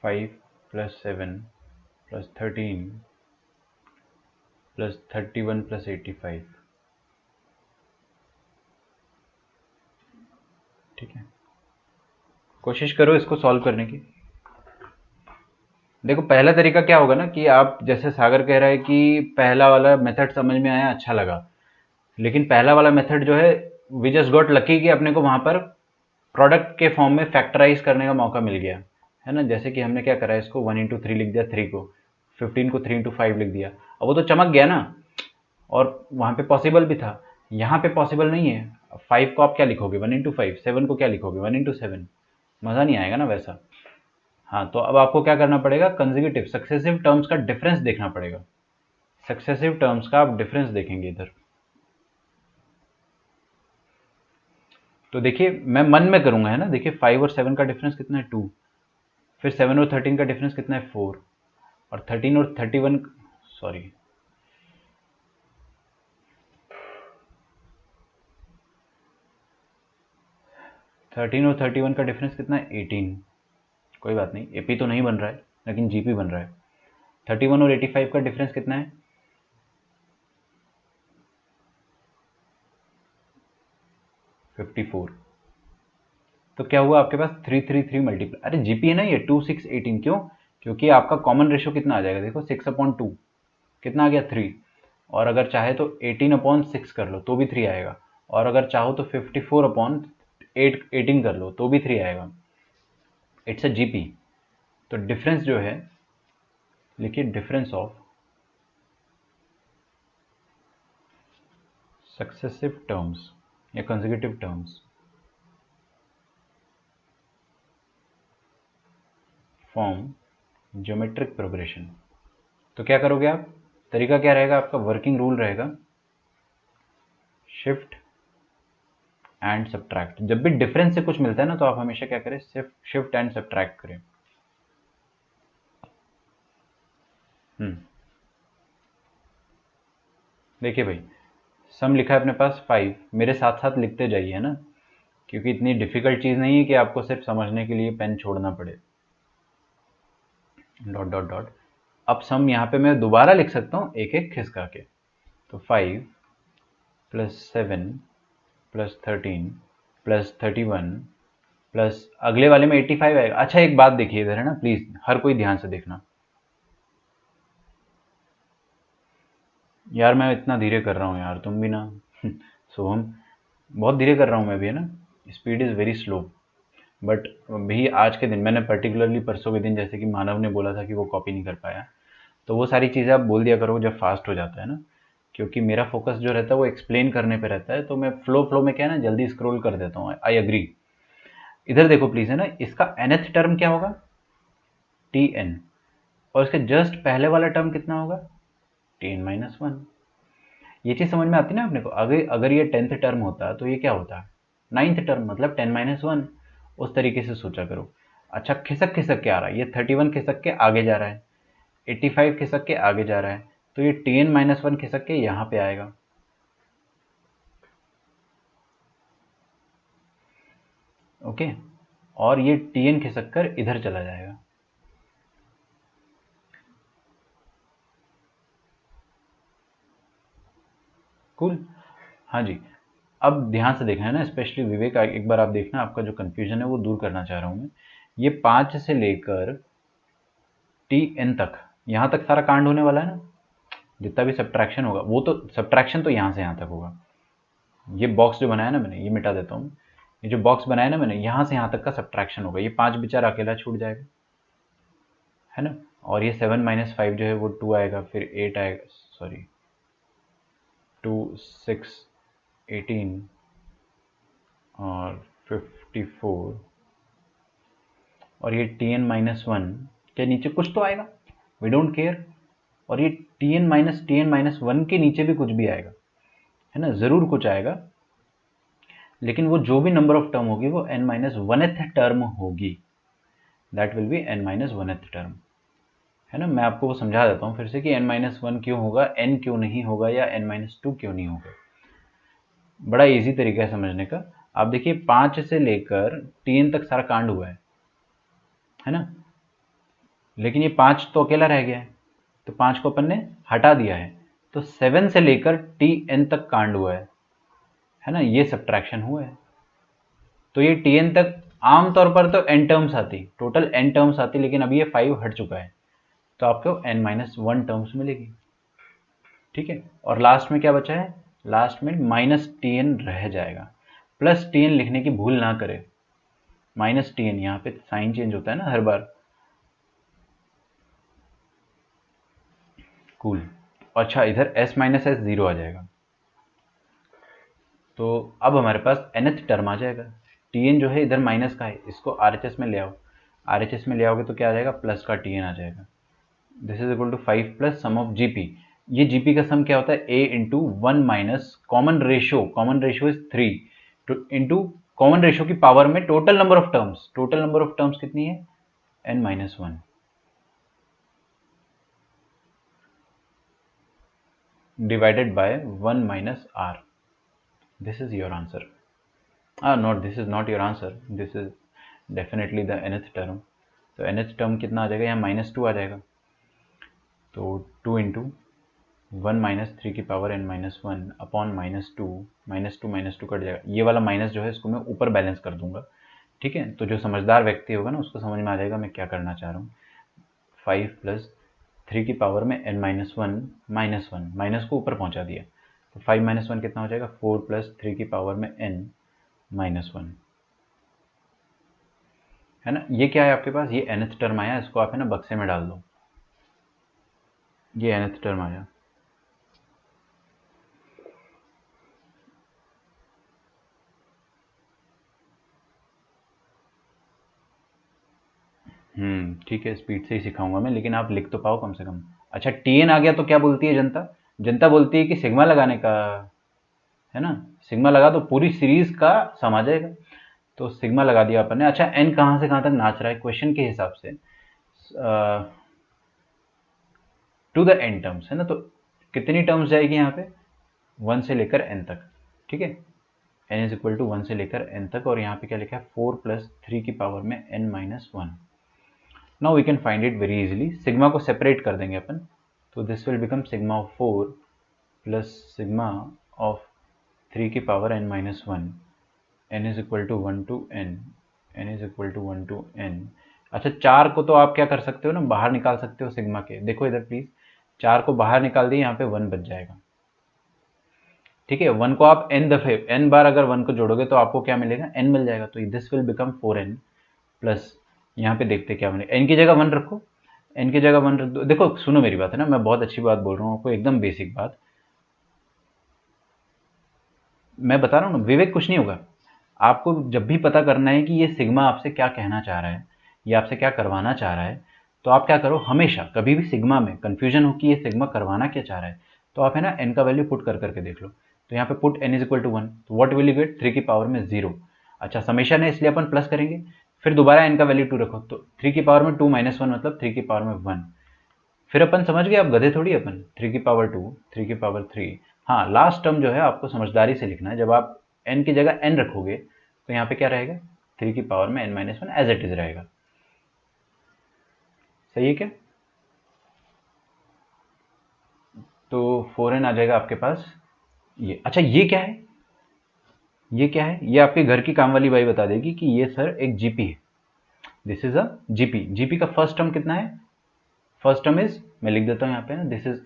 Five plus 7 plus 13 plus 31 plus 85। ठीक है, कोशिश करो इसको सॉल्व करने की। देखो पहला तरीका क्या होगा ना, कि आप जैसे सागर कह रहा है कि पहला वाला मेथड समझ में आया, अच्छा लगा, लेकिन पहला वाला मेथड जो है, वी जस्ट गॉट लकी कि अपने को वहां पर प्रोडक्ट के फॉर्म में फैक्टराइज करने का मौका मिल गया, है ना। जैसे कि हमने क्या करा, इसको 1 × 3 लिख दिया, 3 को, 15 को 3 × 5 लिख दिया, अब वो तो चमक गया ना, और वहां पे पॉसिबल भी था, यहाँ पे पॉसिबल नहीं है। 5 को आप क्या लिखोगे? 1 × 5। 7 को क्या लिखोगे? 1 × 7। मज़ा नहीं आएगा ना वैसा। हाँ, तो अब आपको क्या करना पड़ेगा, कंसेक्यूटिव सक्सेसिव टर्म्स का डिफरेंस देखना पड़ेगा। सक्सेसिव टर्म्स का आप डिफरेंस देखेंगे इधर। तो देखिए मैं मन में करूंगा, है ना। देखिए 5 और 7 का डिफरेंस कितना है? 2। फिर 7 और 13 का डिफरेंस कितना है? 4। और 13 और 31, सॉरी, 13 और 31 का डिफरेंस कितना है? 18। कोई बात नहीं, एपी तो नहीं बन रहा है, लेकिन जीपी बन रहा है। 31 और 85 का डिफरेंस कितना है? 54। तो क्या हुआ आपके पास? 3 मल्टीप्लाई, अरे जीपी है ना ये, 2 6 18। क्यों? क्योंकि आपका कॉमन रेशियो कितना आ जाएगा? देखो 6/2 कितना आ गया? 3। और अगर चाहे तो 18/6 कर लो तो भी 3 आएगा, और अगर चाहो तो 54/8 कर लो तो भी 3 आएगा। It's a GP. तो डिफरेंस जो है, लिखिए डिफरेंस ऑफ सक्सेसिव टर्म्स या consecutive terms form geometric progression. तो क्या करोगे आप? तरीका क्या रहेगा आपका? वर्किंग रूल रहेगा शिफ्ट एंड सब्ट्रैक्ट। जब भी डिफरेंस से कुछ मिलता है ना, तो आप हमेशा क्या करें? शिफ्ट एंड सब्ट्रैक्ट करें। देखिए भाई, सम लिखा है अपने पास 5, मेरे साथ साथ लिखते जाइए, है ना, क्योंकि इतनी डिफिकल्ट चीज़ नहीं है कि आपको सिर्फ समझने के लिए पेन छोड़ना पड़े। Dot dot dot. अब सम यहाँ पे मैं दोबारा लिख सकता हूँ एक एक खिसका के। तो 5 + 7 + 13 + 31 प्लस अगले वाले में 85 आएगा। अच्छा एक बात देखिए इधर है ना, प्लीज हर कोई ध्यान से देखना। यार मैं इतना धीरे कर रहा हूँ यार, तुम भी ना सोहम बहुत धीरे कर रहा हूँ मैं भी, है ना, speed is very slow. But भी आज के दिन मैंने पर्टिकुलरली परसों के दिन, जैसे कि मानव ने बोला था कि वो कॉपी नहीं कर पाया, तो वो सारी चीज़ें आप बोल दिया करो जब फास्ट हो जाता है ना, क्योंकि मेरा फोकस जो रहता है वो एक्सप्लेन करने पे रहता है, तो मैं फ्लो फ्लो में क्या है ना जल्दी स्क्रॉल कर देता हूँ। I agree. इधर देखो प्लीज, है ना, इसका nth टर्म क्या होगा, टी एन, और इसके जस्ट पहले वाला टर्म कितना होगा, टी एन माइनस वन। ये चीज़ समझ में आती है ना अपने को। अगर अगर ये 10th टर्म होता तो ये क्या होता, 9th टर्म, मतलब 10 माइनस वन। उस तरीके से सोचा करो। अच्छा खिसक खिसक के आ रहा है, ये 31 खिसक के आगे जा रहा है, 85 खिसक के आगे जा रहा है, तो ये टी एन माइनस वन खिसक के यहाँ पे आएगा। ओके, और ये टी एन खिसक कर इधर चला जाएगा। कूल। हाँ जी। अब ध्यान से देखना है ना, स्पेशली विवेक, एक बार आप देखना, आपका जो कंफ्यूजन है वो दूर करना चाह रहा हूँ मैं। ये 5 से लेकर टी एन तक, यहाँ तक सारा कांड होने वाला है ना, जितना भी सब्ट्रैक्शन होगा वो तो सब्ट्रैक्शन तो यहाँ से यहाँ तक होगा। ये बॉक्स जो बनाया ना मैंने, ये मिटा देता हूँ। ये जो बॉक्स बनाया ना मैंने, यहाँ से यहाँ तक का सब्ट्रैक्शन होगा। ये 5 बेचारा अकेला छूट जाएगा, है ना। और ये 7 माइनस 5 जो है वो 2 आएगा, फिर 8 आएगा, सॉरी 2 6 18 और 54, और ये टी एन माइनस वन के नीचे कुछ तो आएगा, वी डोंट केयर। और ये टी एन माइनस वन के नीचे भी कुछ भी आएगा, है ना, ज़रूर कुछ आएगा। लेकिन वो जो भी नंबर ऑफ टर्म होगी वो एन माइनस वनथ टर्म होगी, that will be N minus oneth term, है ना। मैं आपको वो समझा देता हूँ फिर से कि एन माइनस वन क्यों होगा, एन क्यों नहीं होगा, या एन माइनस टू क्यों नहीं होगा। बड़ा इजी तरीका है समझने का। आप देखिए 5 से लेकर टी एन तक सारा कांड हुआ है ना, लेकिन ये 5 तो अकेला रह गया है, तो 5 को अपन ने हटा दिया है, तो 7 से लेकर टी एन तक कांड हुआ है ना, ये सब्ट्रैक्शन हुआ है। तो ये टी एन तक आमतौर पर तो एन टर्म्स आती, टोटल एन टर्म्स आती, लेकिन अभी ये 5 हट चुका है, तो आपको एन माइनस वन टर्म्स मिलेगी। ठीक है, और लास्ट में क्या बचा है, लास्ट में माइनस टी एन रह जाएगा। प्लस टी एन लिखने की भूल ना करें, माइनस टी एन, यहाँ पे साइन चेंज होता है ना हर बार। कूल। अच्छा इधर s माइनस एस जीरो आ जाएगा, तो अब हमारे पास nth टर्म आ जाएगा। टी एन जो है इधर माइनस का है, इसको आर एच एस में ले आओ, आर एच एस में ले आओगे तो क्या आ जाएगा, प्लस का टी एन आ जाएगा। This is equal to 5 plus sum of G P. ये जी पी का सम क्या होता है, a into one minus common ratio is 3 into common ratio की पावर में total number of terms, total number of terms कितनी है, n minus one, divided by 1 minus r. This is your answer. Not, this is not your answer, this is definitely the nth term. तो nth टर्म कितना आ जाएगा, यहाँ माइनस टू आ जाएगा, तो 2 इंटू वन माइनस थ्री की power N minus one upon minus two minus two cut जाएगा। ये वाला माइनस जो है इसको मैं ऊपर बैलेंस कर दूंगा, ठीक है। तो जो समझदार व्यक्ति होगा ना उसको समझ में आ जाएगा मैं क्या करना चाह रहा हूँ। 5 प्लस थ्री की पावर में एन माइनस वन, माइनस को ऊपर पहुंचा दिया, तो 5 माइनस वन कितना हो जाएगा, 4 प्लस थ्री की पावर में एन माइनस वन, है ना। ये क्या है आपके पास, ये nth टर्म आया, इसको आप है ना बक्से में डाल दो, ये nth टर्म आया। ठीक है, स्पीड से ही सिखाऊंगा मैं, लेकिन आप लिख तो पाओ कम से कम। अच्छा टी एन आ गया तो क्या बोलती है जनता, जनता बोलती है कि सिग्मा लगाने का, है ना, सिग्मा लगा तो पूरी सीरीज का सम आ जाएगा, तो सिग्मा लगा दिया अपन ने। अच्छा एन कहाँ से कहाँ तक नाच रहा है क्वेश्चन के हिसाब से, टू द एन टर्म्स, है ना, तो कितनी टर्म्स जाएगी यहाँ पे, वन से लेकर एन तक, ठीक है, N is equal to one से लेकर एन तक, और यहाँ पे क्या लिखा है, 4 प्लस थ्री की पावर में n minus one. Now we can find it very easily, sigma को सेपरेट कर देंगे अपन, तो this will become sigma of 4 plus sigma of three की power N minus one, n is equal to one to n, n is equal to 1 to n। अच्छा 4 को तो आप क्या कर सकते हो ना, बाहर निकाल सकते हो सिग्मा के। देखो इधर प्लीज, 4 को बाहर निकाल दिए, यहाँ पे 1 बच जाएगा। ठीक है, 1 को आप n दफे, n बार अगर 1 को जोड़ोगे तो आपको क्या मिलेगा, n मिल जाएगा। तो this will become 4n plus, यहाँ पे देखते क्या बनेगा, n की जगह 1 रखो, n की जगह 1 रख दो। देखो सुनो मेरी बात है ना, मैं बहुत अच्छी बात बोल रहा हूँ आपको, एकदम बेसिक बात मैं बता रहा हूँ ना विवेक, कुछ नहीं होगा। आपको जब भी पता करना है कि ये सिग्मा आपसे क्या कहना चाह रहा है, ये आपसे क्या करवाना चाह रहा है, तो आप क्या करो, हमेशा कभी भी सिग्मा में कंफ्यूजन हो कि ये सिग्मा करवाना क्या चाह रहा है, तो आप है ना n का वैल्यू पुट कर करके देख लो। तो यहाँ पे put n is equal to 1, तो व्हाट विल यू गेट, 3 की पावर में 0। अच्छा समेशन है इसलिए अपन प्लस करेंगे, फिर दोबारा n का वैल्यू 2 रखो, तो 3 की पावर में 2 माइनस 1 मतलब 3 की पावर में 1। फिर अपन समझ गए, आप गधे थोड़ी, अपन 3 की पावर 2, 3 की पावर 3। हाँ लास्ट टर्म जो है आपको समझदारी से लिखना है, जब आप n की जगह n रखोगे तो यहाँ पे क्या रहेगा, 3 की पावर में n minus 1 as it is रहेगा। सही है क्या? तो 4n आ जाएगा आपके पास ये। अच्छा ये क्या है, ये क्या है, ये आपके घर की काम वाली बाई बता देगी कि ये सर एक जीपी है। This is a GP. GP का फर्स्ट टर्म कितना है, फर्स्ट टर्म इज, मैं लिख देता हूँ यहाँ पे ना, this is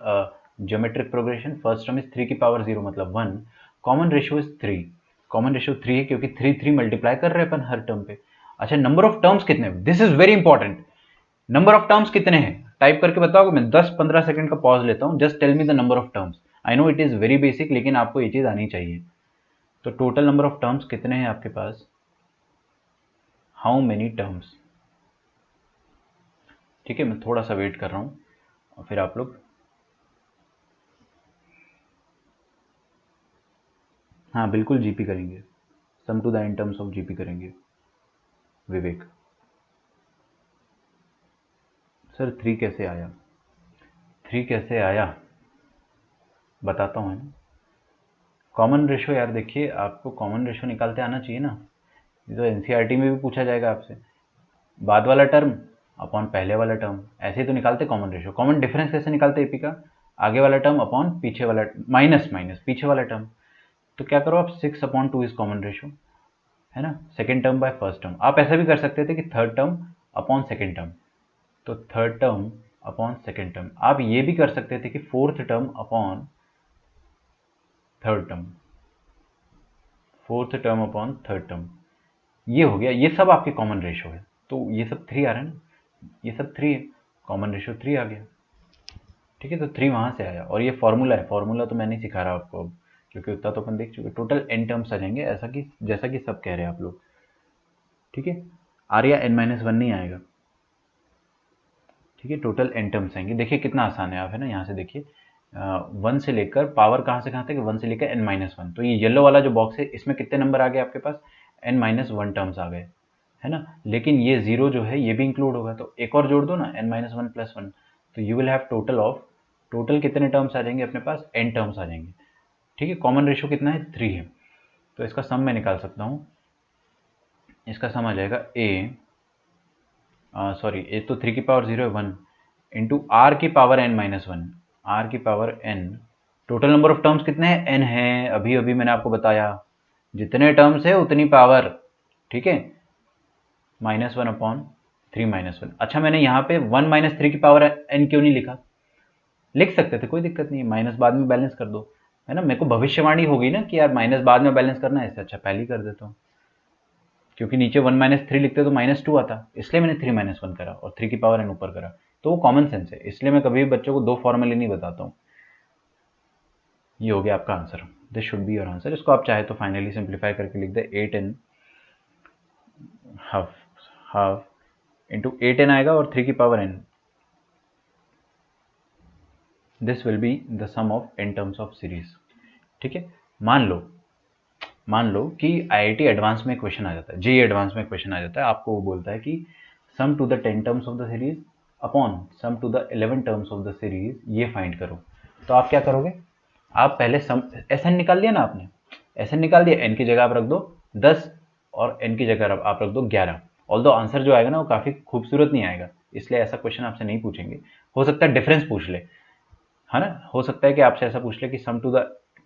geometric progression, first term is 3 की पावर 0 मतलब 1, common ratio is 3, common ratio 3 है क्योंकि 3 मल्टीप्लाई कर रहे हैं अपन हर टर्म पे। अच्छा नंबर ऑफ टर्म्स कितने, this is very important, number of terms कितने हैं टाइप करके बताओगे, मैं 10-15 सेकंड का पॉज लेता हूँ, just tell me the number of terms. I know it is very basic, लेकिन आपको ये चीज आनी चाहिए। तो टोटल नंबर ऑफ टर्म्स कितने हैं आपके पास, हाउ मेनी टर्म्स। ठीक है, मैं थोड़ा सा वेट कर रहा हूँ और फिर आप लोग, हाँ बिल्कुल जीपी करेंगे, sum to the n terms of GP करेंगे। विवेक सर 3 कैसे आया, 3 कैसे आया बताता हूँ ना। कॉमन रेशो यार देखिए, आपको कॉमन रेशो निकालते आना चाहिए ना, ये तो एनसीईआरटी में भी पूछा जाएगा आपसे। बाद वाला टर्म अपॉन पहले वाला टर्म, ऐसे ही तो निकालते कॉमन रेशो। कॉमन डिफरेंस कैसे निकालते एपी का, आगे वाला टर्म अपॉन पीछे वाला, माइनस माइनस पीछे वाला टर्म। तो क्या करो आप, 6/2 इज कॉमन रेशो, है ना, second term by first term. आप ऐसा भी कर सकते थे कि third term upon second term, तो third term upon second term. आप ये भी कर सकते थे कि fourth term upon third term, fourth term upon third term. ये हो गया, ये सब आपके कॉमन रेशो है। तो ये सब 3 आ रहे हैं ना, ये सब 3 है, कॉमन रेशो 3 आ गया। ठीक है, तो 3 वहां से आया, और ये फॉर्मूला है, फॉर्मूला तो मैं नहीं सिखा रहा आपको अब, क्योंकि उतना तो अपन देख चुके। टोटल n टर्म्स आ जाएंगे, ऐसा कि जैसा कि सब कह रहे हैं आप लोग। ठीक है, आर या n-1 नहीं आएगा। ठीक है, टोटल n टर्म्स आएंगे। देखिए कितना आसान है, आप है ना यहाँ से देखिए, 1 से लेकर पावर कहाँ से कहाँ तक, 1 से लेकर n-1। तो ये येलो वाला जो बॉक्स है, इसमें कितने नंबर आ गए आपके पास, n-1 टर्म्स आ गए, है ना। लेकिन ये 0 जो है ये भी इंक्लूड होगा, तो एक और जोड़ दो ना, n-1 + 1, तो you will have total of, total कितने टर्म्स आ जाएंगे अपने पास, n टर्म्स आ जाएंगे। ठीक है, कॉमन रेशो कितना है, 3 है, तो इसका सम मैं निकाल सकता हूँ। इसका सम आ जाएगा सॉरी ए तो 3 की पावर 0 है 1 इंटू आर की पावर n-1, आर की power n। Total number of terms कितने हैं, n है, अभी अभी मैंने आपको बताया, जितने टर्म्स है उतनी पावर। ठीक है, -1/3-1। अच्छा मैंने यहाँ पे 1 - 3 की पावर n क्यों नहीं लिखा, लिख सकते थे, कोई दिक्कत नहीं है, माइनस बाद में बैलेंस कर दो, है ना। मेरे को भविष्यवाणी होगी ना कि यार माइनस बाद में बैलेंस करना है, इससे अच्छा पहले ही कर देता हूँ, क्योंकि नीचे 1-3 लिखते तो -2 आता, इसलिए मैंने 3-1 करा और 3 की पावर n ऊपर करा। तो वो कॉमन सेंस है, इसलिए मैं कभी भी बच्चों को 2 फॉर्मूले नहीं बताता हूँ। ये हो गया आपका answer, this should be your answer. इसको आप चाहे तो फाइनली सिंप्लीफाई करके लिख दे, 8n half half into 8n आएगा और 3 की power n, this will be the sum of n terms of series. ठीक है, मान लो कि आईआईटी एडवांस में क्वेश्चन आ जाता है, जेई एडवांस में क्वेश्चन आ जाता है, आपको वो बोलता है कि sum to the 10 terms of the series upon sum to the 11 terms of the series, ये फाइंड करो। तो आप क्या करोगे, आप पहले सम, एसएन निकाल दिया ना आपने, एसएन निकाल दिया, एन की जगह आप रख दो 10 और एन की जगह आप रख दो 11। ऑल्दो आंसर जो आएगा ना वो काफी खूबसूरत नहीं आएगा, इसलिए ऐसा क्वेश्चन आपसे नहीं पूछेंगे। हो सकता है डिफरेंस पूछ ले, है ना, हो सकता है कि आपसे ऐसा पूछ ले कि sum to the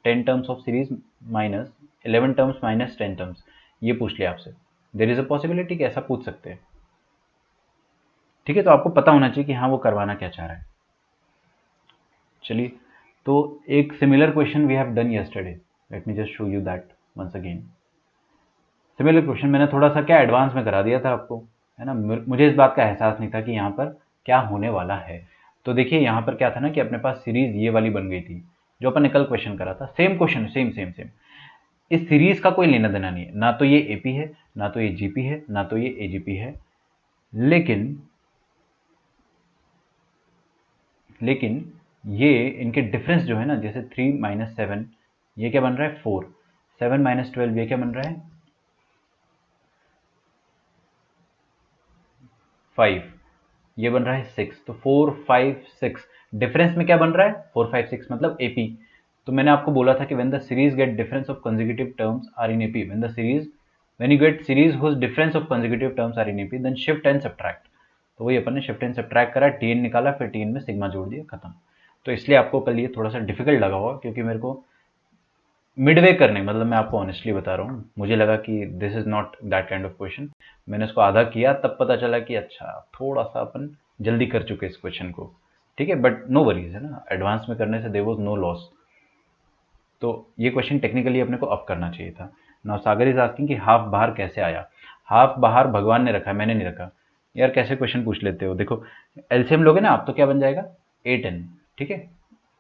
10 terms of series minus 11 terms minus 10 terms, ये पूछ लिया आपसे। देयर इज अ पॉसिबिलिटी कि ऐसा पूछ सकते हैं। ठीक है, तो आपको पता होना चाहिए कि हाँ वो करवाना क्या चाह रहा है। चलिए, तो एक similar question we have done yesterday, let me just show you that once again. Similar question मैंने थोड़ा सा क्या एडवांस में करा दिया था आपको, है ना, मुझे इस बात का एहसास नहीं था कि यहाँ पर क्या होने वाला है। तो देखिए यहाँ पर क्या था ना कि अपने पास सीरीज ये वाली बन गई थी जो अपन ने कल क्वेश्चन करा था, same question, same same same. इस सीरीज का कोई लेना देना नहीं है, ना तो ये एपी है, ना तो ये जीपी है, ना तो ये एजीपी है, लेकिन ये इनके डिफरेंस जो है ना, जैसे 3 - 7 ये क्या बन रहा है 4, 7 - 12 ये क्या बन रहा है 5, ये बन रहा है 6, तो 4 5 6 डिफरेंस में क्या बन रहा है 4 5 6 मतलब एपी। तो मैंने आपको बोला था कि when the series get difference of consecutive terms are in AP, when you get series whose difference of consecutive terms are in AP then shift and subtract. तो वही अपन ने शिफ्ट एंड सब्ट्रैक्ट करा, टीएन निकाला, फिर टीएन में सिग्मा जोड़ दिया, खत्म। तो इसलिए आपको कल ये थोड़ा सा डिफिकल्ट लगा होगा, क्योंकि मेरे को मिडवे करने, मतलब मैं आपको ऑनेस्टली बता रहा हूँ, मुझे लगा कि this is not that kind of question. मैंने इसको आधा किया, तब पता चला कि अच्छा थोड़ा सा अपन जल्दी कर चुके इस क्वेश्चन को। ठीक है, बट नो वरीज, है ना, एडवांस में करने से देयर वाज नो लॉस। तो ये क्वेश्चन टेक्निकली अपने को अब करना चाहिए था। नाउ सागर इज आस्किंग कि हाफ बाहर कैसे आया। हाफ बाहर भगवान ने रखा है, मैंने नहीं रखा। यार कैसे क्वेश्चन पूछ लेते हो। देखो एलसीएम लोगे ना आप, तो क्या बन जाएगा 8n। ठीक है,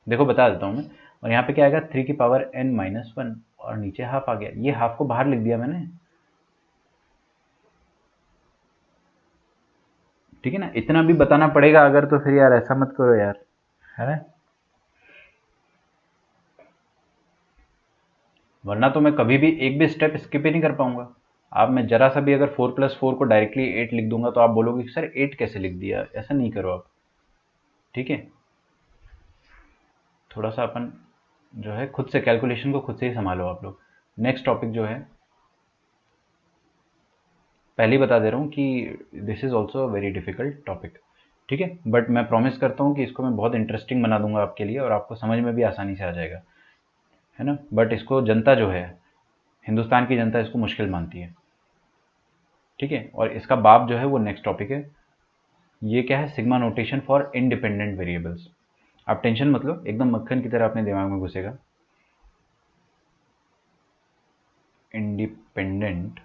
देखो बता देता हूँ मैं। और यहाँ पे क्या आएगा 3 की पावर n-1, और नीचे हाफ आ गया, ये हाफ को बाहर लिख दिया मैंने। ठीक है ना, इतना भी बताना पड़ेगा अगर, तो फिर यार ऐसा मत करो यार, है ना। वरना तो मैं कभी भी एक भी स्टेप स्किप ही नहीं कर पाऊंगा। आप मैं जरा सा भी अगर 4+4 को डायरेक्टली 8 लिख दूंगा तो आप बोलोगे कि सर 8 कैसे लिख दिया, ऐसा नहीं करो आप। ठीक है, थोड़ा सा अपन जो है खुद से कैलकुलेशन को खुद से ही संभालो आप लोग। नेक्स्ट टॉपिक जो है, पहले ही बता दे रहा हूँ कि this is also a very difficult topic. ठीक है, बट मैं प्रॉमिस करता हूँ कि इसको मैं बहुत इंटरेस्टिंग बना दूंगा आपके लिए, और आपको समझ में भी आसानी से आ जाएगा, है ना। बट इसको जनता जो है, हिंदुस्तान की जनता इसको मुश्किल मानती है। ठीक है, और इसका बाप जो है वो नेक्स्ट टॉपिक है। ये क्या है, sigma notation for independent variables. आप टेंशन मत लो, एकदम मक्खन की तरह अपने दिमाग में घुसेगा। इंडिपेंडेंट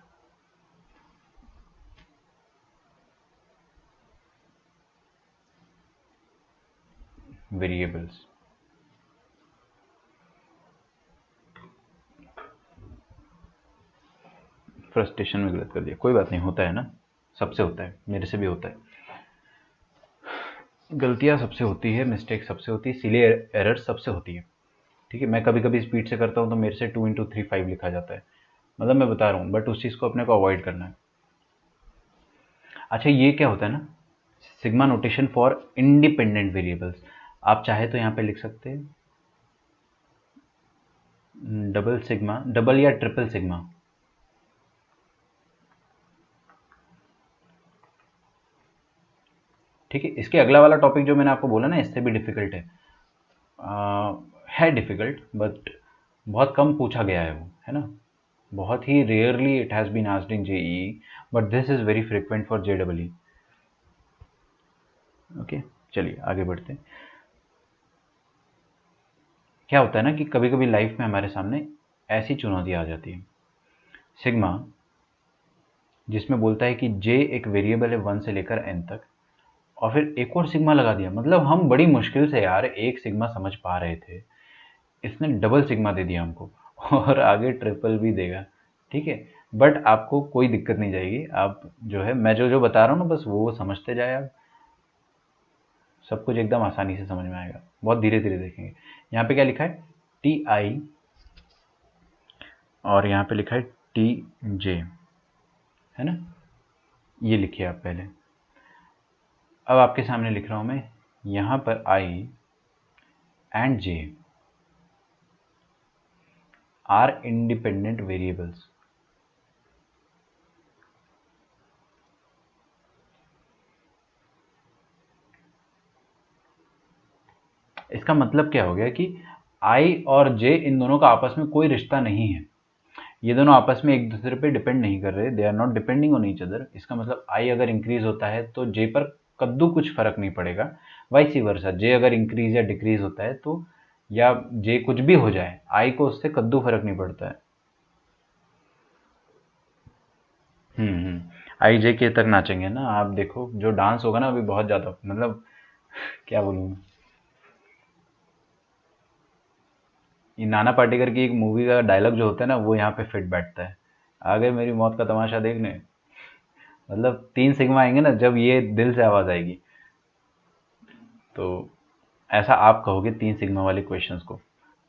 वेरिएबल्स, फ्रस्ट्रेशन में गलत कर दिया, कोई बात नहीं, होता है ना, सबसे होता है, मेरे से भी होता है, गलतियाँ सबसे होती है, मिस्टेक सबसे होती है, सिली एरर सबसे होती है। ठीक है, मैं कभी कभी स्पीड से करता हूँ तो मेरे से 2 × 3 5 लिखा जाता है, मतलब मैं बता रहा हूँ, बट उस चीज़ को अपने को अवॉइड करना है। अच्छा, ये क्या होता है ना, sigma notation for independent variables. आप चाहे तो यहाँ पे लिख सकते हैं डबल सिग्मा, डबल या ट्रिपल सिग्मा। ठीक है, इसके अगला वाला टॉपिक जो मैंने आपको बोला ना, इससे भी डिफिकल्ट है डिफिकल्ट, बट बहुत कम पूछा गया है वो, है ना, बहुत ही rarely it has been asked in JEE, but this is very frequent for जेडबलई। ओके, चलिए आगे बढ़ते हैं। क्या होता है ना कि कभी कभी लाइफ में हमारे सामने ऐसी चुनौती आ जाती है, सिग्मा जिसमें बोलता है कि जे एक वेरिएबल है 1 से लेकर n तक, और फिर एक और सिग्मा लगा दिया, मतलब हम बड़ी मुश्किल से यार एक सिग्मा समझ पा रहे थे, इसने डबल सिग्मा दे दिया हमको, और आगे ट्रिपल भी देगा। ठीक है, बट आपको कोई दिक्कत नहीं जाएगी, आप जो है मैं जो जो बता रहा हूँ ना, बस वो समझते जाए आप, सब कुछ एकदम आसानी से समझ में आएगा, बहुत धीरे धीरे देखेंगे। यहाँ पे क्या लिखा है टी आई, और यहाँ पे लिखा है टी जे, है ना, ये लिखिए आप पहले। अब आपके सामने लिख रहा हूँ मैं, यहाँ पर i and j are independent variables. इसका मतलब क्या हो गया कि आई और जे इन दोनों का आपस में कोई रिश्ता नहीं है, ये दोनों आपस में एक दूसरे पे डिपेंड नहीं कर रहे, they are not depending on each other. इसका मतलब आई अगर इंक्रीज होता है तो जे पर कद्दू कुछ फर्क नहीं पड़ेगा, वाइस वर्सा जे अगर इंक्रीज या डिक्रीज होता है तो, या जे कुछ भी हो जाए, आई को उससे कद्दू फर्क नहीं पड़ता है। आई जे के तक नाचेंगे ना, आप देखो जो डांस होगा ना अभी बहुत ज्यादा, मतलब क्या बोलूँ मैं। ये नाना पाटेकर की एक मूवी का डायलॉग जो होता है ना, वो यहाँ पे फिट बैठता है, आ गए मेरी मौत का तमाशा देखने। मतलब 3 सिग्मा आएंगे ना जब ये दिल से आवाज आएगी, तो ऐसा आप कहोगे 3 सिग्मा वाले क्वेश्चंस को।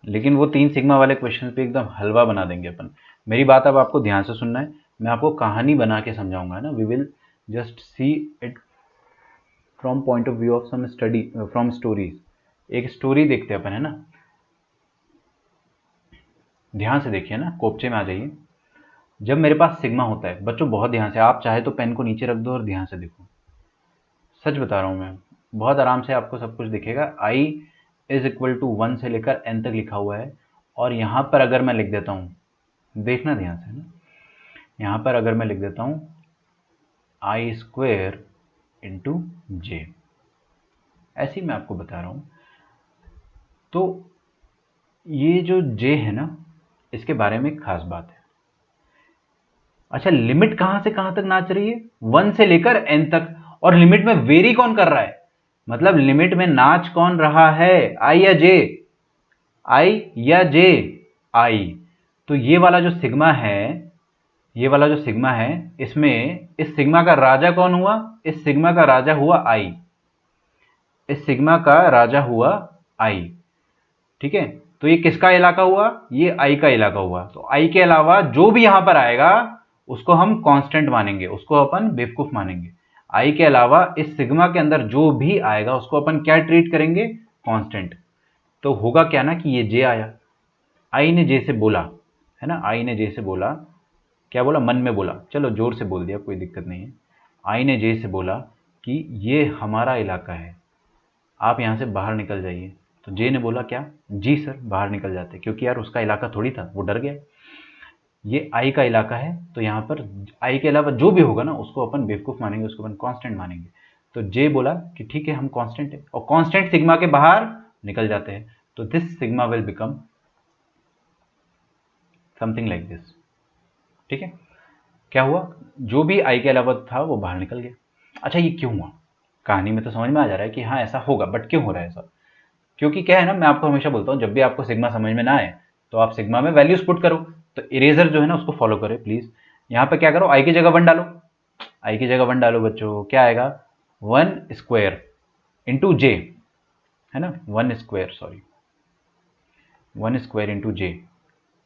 लेकिन वो 3 सिग्मा वाले क्वेश्चंस पे एकदम हलवा बना देंगे अपन। मेरी बात अब आपको ध्यान से सुनना है, मैं आपको कहानी बना के समझाऊंगा, है ना। We will just see it from point of view of some study from stories. एक स्टोरी देखते हैं अपन, है ना। ध्यान से देखिए ना, कोपचे में आ जाइए। जब मेरे पास सिग्मा होता है, बच्चों बहुत ध्यान से, आप चाहे तो पेन को नीचे रख दो और ध्यान से देखो, सच बता रहा हूँ मैं, बहुत आराम से आपको सब कुछ दिखेगा। आई इज इक्वल टू 1 से लेकर n तक लिखा हुआ है, और यहाँ पर अगर मैं लिख देता हूँ, देखना ध्यान से ना, यहाँ पर अगर मैं लिख देता हूँ आई स्क्वेयर इंटू जे, ऐसे ही मैं आपको बता रहा हूँ। तो ये जो जे है ना, इसके बारे में एक खास बात है। अच्छा, लिमिट कहां से कहां तक नाच रही है? 1 से लेकर n तक, और लिमिट में वेरी कौन कर रहा है? मतलब लिमिट में नाच कौन रहा है, आई या जे? आई या जे? आई। तो ये वाला जो सिग्मा है, ये वाला जो सिग्मा है, इसमें इस सिग्मा का राजा कौन हुआ? इस सिग्मा का राजा हुआ आई। इस सिग्मा का राजा हुआ आई, ठीक है। तो ये किसका इलाका हुआ? ये आई का इलाका हुआ। तो आई के अलावा जो भी यहां पर आएगा उसको हम कांस्टेंट मानेंगे, उसको अपन बेवकूफ मानेंगे। आई के अलावा इस सिग्मा के अंदर जो भी आएगा उसको अपन क्या ट्रीट करेंगे? कांस्टेंट। तो होगा क्या ना कि ये जे आया, आई ने जे से बोला, है ना, आई ने जे से बोला, क्या बोला? मन में बोला, चलो जोर से बोल दिया, कोई दिक्कत नहीं है। आई ने जे से बोला कि ये हमारा इलाका है, आप यहाँ से बाहर निकल जाइए। तो जे ने बोला क्या? जी सर, बाहर निकल जाते, क्योंकि यार उसका इलाका थोड़ी था, वो डर गया। ये आई का इलाका है, तो यहाँ पर आई के अलावा जो भी होगा ना उसको अपन बेवकूफ़ मानेंगे, उसको अपन कांस्टेंट मानेंगे। तो जे बोला कि ठीक है, हम कांस्टेंट है, और कांस्टेंट सिग्मा के बाहर निकल जाते हैं। तो this sigma will become something like this, ठीक है। क्या हुआ? जो भी आई के अलावा था वो बाहर निकल गया। अच्छा, ये क्यों हुआ? कहानी में तो समझ में आ जा रहा है कि हाँ ऐसा होगा, बट क्यों हो रहा है ऐसा? क्योंकि क्या है ना, मैं आपको हमेशा बोलता हूँ, जब भी आपको सिग्मा समझ में ना आए तो आप सिग्मा में वैल्यूज पुट करो। तो इरेजर जो है ना उसको फॉलो करें प्लीज। यहाँ पे क्या करो, आई की जगह 1 डालो, आई की जगह 1 डालो बच्चों, क्या आएगा? 1 स्क्वायर इंटू जे, है ना, 1 स्क्वायर, सॉरी 1 स्क्वायर इंटू जे।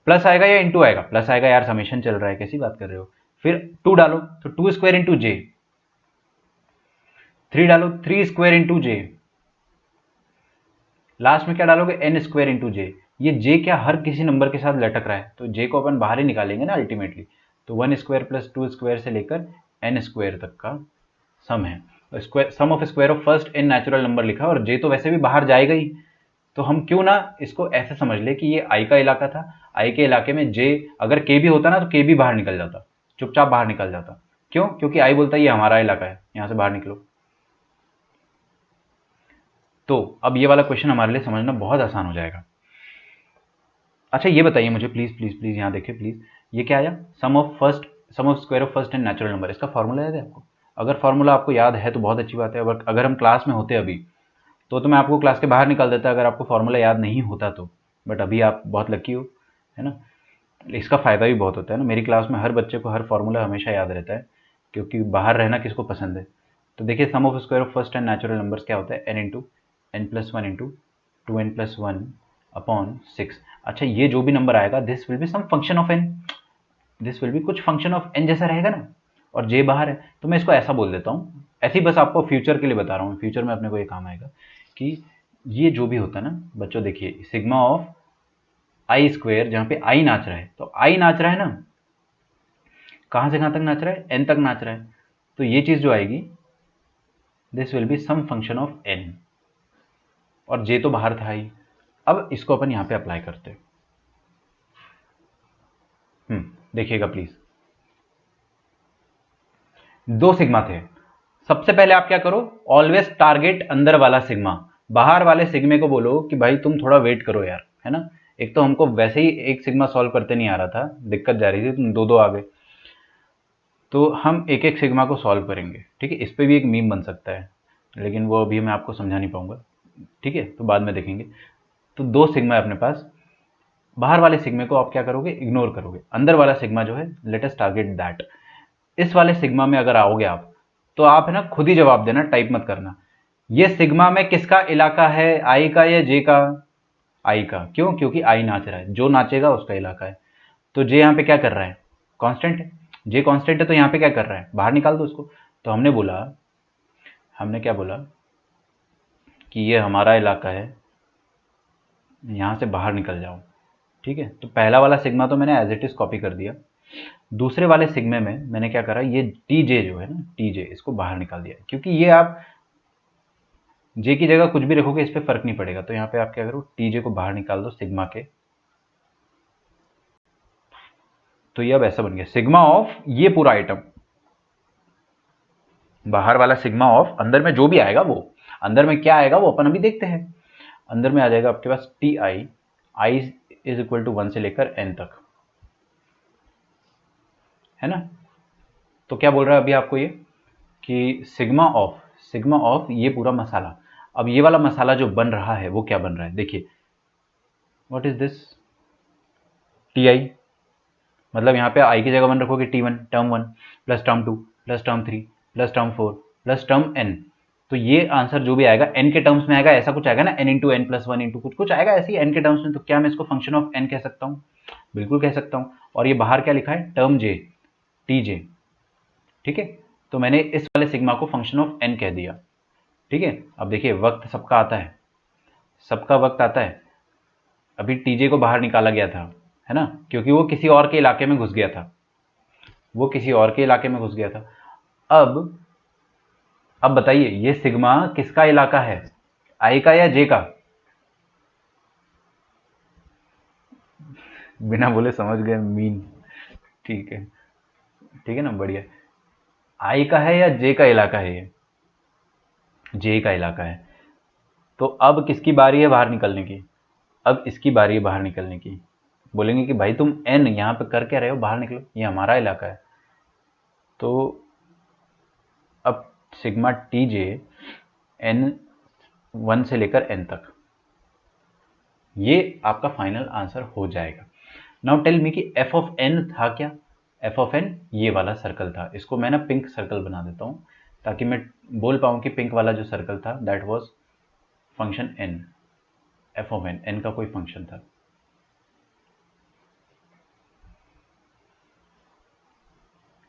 प्लस आएगा या इंटू आएगा? प्लस आएगा यार, समेशन चल रहा है, कैसी बात कर रहे हो। फिर 2 डालो, तो 2 स्क्वायर इंटू जे। 3 डालो, 3 स्क्वायर इंटू जे। लास्ट में क्या डालोगे? एन स्क्वायर इंटू जे। ये जे क्या हर किसी नंबर के साथ लटक रहा है, तो जे को अपन बाहर ही निकालेंगे ना अल्टीमेटली। तो 1 स्क्वायर प्लस 2 स्क्वायर से लेकर एन स्क्वायर तक का सम है। Square sum of square of first N natural number लिखा, और जे तो वैसे भी बाहर जाएगा ही। तो हम क्यों ना इसको ऐसे समझ ले कि ये आई का इलाका था, आई के इलाके में जे अगर के भी होता ना तो के भी बाहर निकल जाता, चुपचाप बाहर निकल जाता। क्यों? क्योंकि आई बोलता है ये हमारा इलाका है, यहां से बाहर निकलो। तो अब ये वाला क्वेश्चन हमारे लिए समझना बहुत आसान हो जाएगा। अच्छा, ये बताइए मुझे प्लीज प्लीज प्लीज, यहाँ देखिए प्लीज, ये क्या आया? Sum of square of first n natural number. इसका फॉर्मूला याद है आपको? अगर फॉर्मूला आपको याद है तो बहुत अच्छी बात है, अगर हम क्लास में होते अभी तो मैं आपको क्लास के बाहर निकाल देता अगर आपको फॉर्मूला याद नहीं होता तो। बट अभी आप बहुत लकी हो, है ना। इसका फ़ायदा भी बहुत होता है ना, मेरी क्लास में हर बच्चे को हर फॉर्मूला हमेशा याद रहता है, क्योंकि बाहर रहना किसको पसंद है। तो देखिए, sum of square of first n natural numbers क्या होता है? N into N plus one into 2n+1 upon 6। अच्छा, ये जो भी नंबर आएगा this will be some function of n, this will be कुछ फंक्शन ऑफ एन जैसा रहेगा ना। और जे बाहर है तो मैं इसको ऐसा बोल देता हूँ, ऐसे ही बस आपको फ्यूचर के लिए बता रहा हूँ, फ्यूचर में अपने को ये काम आएगा कि ये जो भी होता है ना बच्चों, देखिए सिग्मा ऑफ आई स्क्वायर, जहाँ पे आई नाच रहा है, तो आई नाच रहा है ना, कहाँ से कहाँ तक नाच रहा है? एन तक नाच रहा है। तो ये चीज़ जो आएगी, this will be some function of N, और जे तो बाहर था ही। अब इसको अपन यहाँ पे अप्लाई करते हैं। देखिएगा प्लीज, 2 सिग्मा थे। सबसे पहले आप क्या करो, ऑलवेज टारगेट अंदर वाला सिग्मा। बाहर वाले सिग्मे को बोलो कि भाई तुम थोड़ा वेट करो यार, है ना। एक तो हमको वैसे ही एक सिग्मा सॉल्व करते नहीं आ रहा था, दिक्कत जा रही थी, तुम दो आ गए, तो हम एक एक सिग्मा को सॉल्व करेंगे, ठीक है। इस पर भी एक मीम बन सकता है, लेकिन वो अभी मैं आपको समझा नहीं पाऊंगा, ठीक है, तो बाद में देखेंगे। तो 2 सिग्मा है अपने पास। बाहर वाले सिग्मे को आप क्या करोगे, इग्नोर करोगे। अंदर वाला सिग्मा जो है, लेट अस टारगेट दैट। इस वाले सिग्मा में अगर आओगे आप, तो आप है ना खुद ही जवाब देना, टाइप मत करना। ये सिग्मा में किसका इलाका है, आई का या जे का? आई का। क्यों? क्योंकि आई नाच रहा है, जो नाचेगा उसका इलाका है। तो जे यहाँ पे क्या कर रहा है, कांस्टेंट है। जे कांस्टेंट है तो यहाँ पे क्या कर रहा है, बाहर निकाल दो उसको। तो हमने क्या बोला कि ये हमारा इलाका है, यहाँ से बाहर निकल जाओ, ठीक है। तो पहला वाला सिग्मा तो मैंने एज इट इज कॉपी कर दिया। दूसरे वाले सिग्मे में मैंने क्या करा, ये टी जे जो है ना, टी जे, इसको बाहर निकाल दिया, क्योंकि ये आप जे की जगह कुछ भी रखोगे इस पर फर्क नहीं पड़ेगा। तो यहाँ पे आप क्या करो, टी जे को बाहर निकाल दो सिग्मा के। तो ये अब ऐसा बन गया सिग्मा ऑफ ये पूरा आइटम, बाहर वाला सिग्मा ऑफ, अंदर में जो भी आएगा वो, अंदर में क्या आएगा वो अपन अभी देखते हैं। अंदर में आ जाएगा आपके पास t I, I is equal to 1 से लेकर एन तक, है ना। तो क्या बोल रहा है अभी आपको ये, कि सिग्मा ऑफ ये पूरा मसाला। अब ये वाला मसाला जो बन रहा है वो क्या बन रहा है, देखिए, what is this, T I, मतलब यहाँ पे आई की जगह वन रखोगे T one, term 1 plus term 2 plus term 3 plus term 4 plus term N. तो ये आंसर जो भी आएगा एन के टर्म्स में आएगा, ऐसा कुछ आएगा ना, N into N plus one into कुछ कुछ आएगा ऐसे ही एन के टर्म्स में। तो क्या मैं इसको फंक्शन ऑफ एन कह सकता हूँ? बिल्कुल कह सकता हूँ। और ये बाहर क्या लिखा है, टर्म जे, टी जे, ठीक है। तो मैंने इस वाले सिग्मा को फंक्शन ऑफ एन कह दिया, ठीक है। अब देखिए वक्त सबका आता है, सबका वक्त आता है। अभी टीजे को बाहर निकाला गया था, है ना, क्योंकि वो किसी और के इलाके में घुस गया था, वो किसी और के इलाके में घुस गया था। अब बताइए ये सिग्मा किसका इलाका है, आई का या जे का? बिना बोले समझ गए, मीन, ठीक है, ठीक है ना, बढ़िया। आई का है या जे का इलाका है ये? जे का इलाका है। तो अब किसकी बारी है बाहर निकलने की? अब इसकी बारी है बाहर निकलने की। बोलेंगे कि भाई तुम एन यहाँ पे कर क्या रहे हो, बाहर निकलो, ये हमारा इलाका है। तो अब सिग्मा टी जे एन 1 से लेकर एन तक, ये आपका फाइनल आंसर हो जाएगा। नाउ टेल मी कि एफ ऑफ एन था क्या? एफ ऑफ एन ये वाला सर्कल था, इसको मैं ना पिंक सर्कल बना देता हूँ ताकि मैं बोल पाऊँ कि पिंक वाला जो सर्कल था that was function N, F of N, N का कोई फंक्शन था।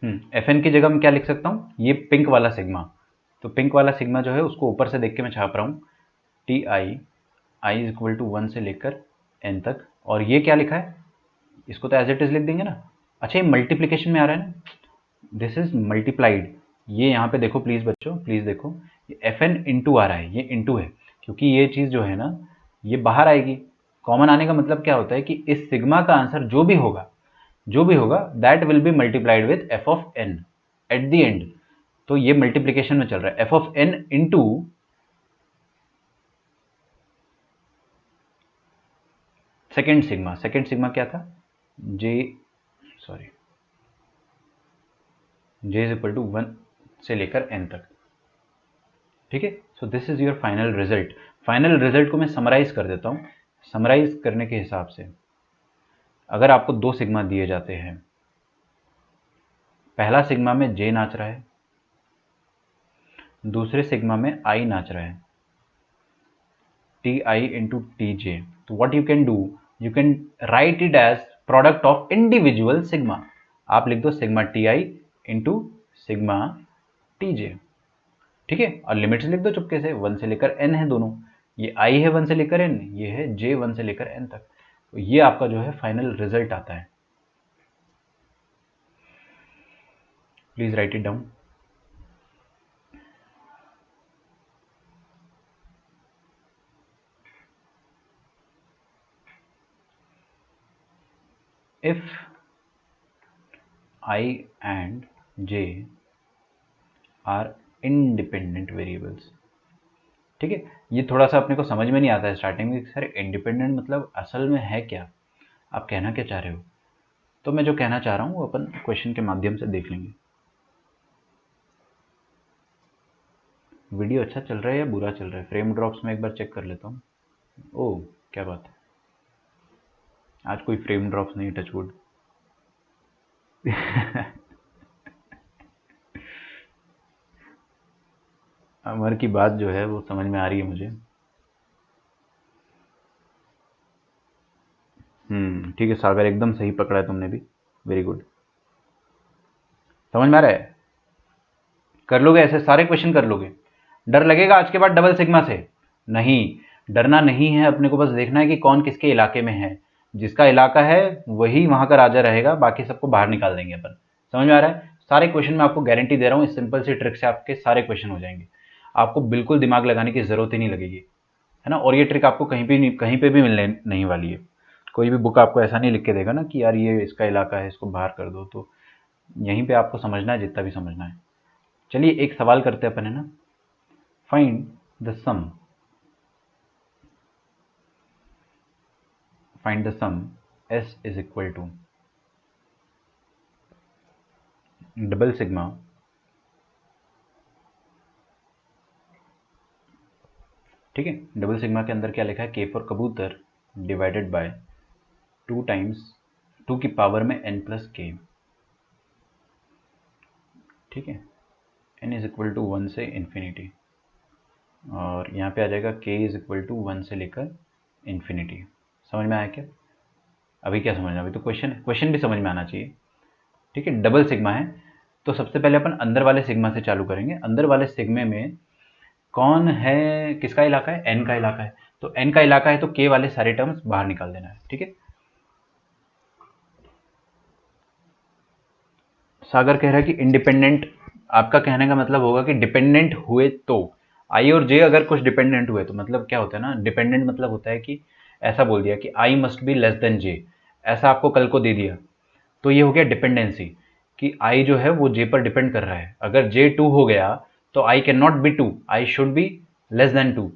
एफ एन की जगह मैं क्या लिख सकता हूँ, ये पिंक वाला सिग्मा। तो पिंक वाला सिग्मा जो है उसको ऊपर से देख के मैं छाप रहा हूँ, T I, I is equal to 1 से लेकर एन तक। और ये क्या लिखा है, इसको तो एज इट इज लिख देंगे ना। अच्छा ये मल्टीप्लीकेशन में आ रहा है ना, दिस इज मल्टीप्लाइड। ये यहाँ पे देखो प्लीज बच्चों, प्लीज देखो, ये एफ एन इंटू आ रहा है, ये इंटू है, क्योंकि ये चीज जो है ना ये बाहर आएगी। कॉमन आने का मतलब क्या होता है कि इस सिग्मा का आंसर जो भी होगा that will be multiplied with f of n at the end. तो ये मल्टीप्लीकेशन में चल रहा है, f of n into second sigma. Second sigma क्या था, j, sorry, j is equal to 1 से लेकर एन तक, ठीक है। So this is your final result. Final result को मैं समराइज कर देता हूँ। समराइज करने के हिसाब से, अगर आपको 2 सिग्मा दिए जाते हैं, पहला सिग्मा में जे नाच रहा है, दूसरे सिग्मा में आई नाच रहा है, t i into t j, तो what you can do, you can write it as product of individual sigma. आप लिख दो sigma t i into sigma t j, ठीक है। और लिमिट्स लिख दो चुपके से, 1 से लेकर एन है दोनों, ये आई है 1 से लेकर एन, ये है जे 1 से लेकर एन तक। तो ये आपका जो है फाइनल रिजल्ट आता है। Please right it down. if I and j are independent variables. ठीक है, ये थोड़ा सा अपने को समझ में नहीं आता है स्टार्टिंग में, सर इंडिपेंडेंट मतलब असल में है क्या, आप कहना क्या चाह रहे हो। तो मैं जो कहना चाह रहा हूँ वो अपन क्वेश्चन के माध्यम से देख लेंगे। वीडियो अच्छा चल रहा है या बुरा चल रहा है? फ्रेम ड्रॉप्स में एक बार चेक कर लेता हूँ। ओह क्या बात है, आज कोई फ्रेम ड्रॉप्स नहीं, टचवुड। अमर की बात जो है वो समझ में आ रही है मुझे। ठीक है सागर, एकदम सही पकड़ा है तुमने भी, वेरी गुड। समझ में आ रहा है? कर लोगे ऐसे सारे क्वेश्चन कर लोगे? डर लगेगा आज के बाद डबल सिग्मा से? नहीं, डरना नहीं है, अपने को बस देखना है कि कौन किसके इलाके में है। जिसका इलाका है वही वहां का राजा रहेगा, बाकी सबको बाहर निकाल देंगे अपन। समझ में आ रहा है? सारे क्वेश्चन मैं आपको गारंटी दे रहा हूँ, इस सिंपल सी ट्रिक से आपके सारे क्वेश्चन हो जाएंगे। आपको बिल्कुल दिमाग लगाने की जरूरत ही नहीं लगेगी, है ना। और ये ट्रिक आपको कहीं पे भी मिलने नहीं वाली है। कोई भी बुक आपको ऐसा नहीं लिख के देगा ना कि यार ये इसका इलाका है, इसको बाहर कर दो। तो यहीं पे आपको समझना है जितना भी समझना है। चलिए एक सवाल करते हैं अपन, है ना। Find the sum, find the sum S is equal to double sigma ठीक है। डबल सिग्मा के अंदर क्या लिखा है, के फॉर कबूतर डिवाइडेड बाय 2 टाइम्स 2 की पावर में n प्लस के। ठीक है, n इज इक्वल टू 1 से इन्फिनिटी, और यहाँ पे आ जाएगा k इज इक्वल टू 1 से लेकर इन्फिनिटी। समझ में आया क्या? अभी क्या समझना, अभी तो क्वेश्चन है, क्वेश्चन भी समझ में आना चाहिए। ठीक है, डबल सिग्मा है तो सबसे पहले अपन अंदर वाले सिग्मा से चालू करेंगे। अंदर वाले सिग्मे में कौन है, किसका इलाका है, n का इलाका है। तो n का इलाका है तो k वाले सारे टर्म्स बाहर निकाल देना है। ठीक है, सागर कह रहा है कि इंडिपेंडेंट, आपका कहने का मतलब होगा कि डिपेंडेंट हुए तो आई और जे अगर कुछ डिपेंडेंट हुए तो, मतलब क्या होता है ना, डिपेंडेंट मतलब होता है कि ऐसा बोल दिया कि i must be less than j, ऐसा आपको कल को दे दिया, तो ये हो गया डिपेंडेंसी कि आई जो है वो जे पर डिपेंड कर रहा है। अगर जे 2 हो गया तो I can not be 2, I should be less then 2,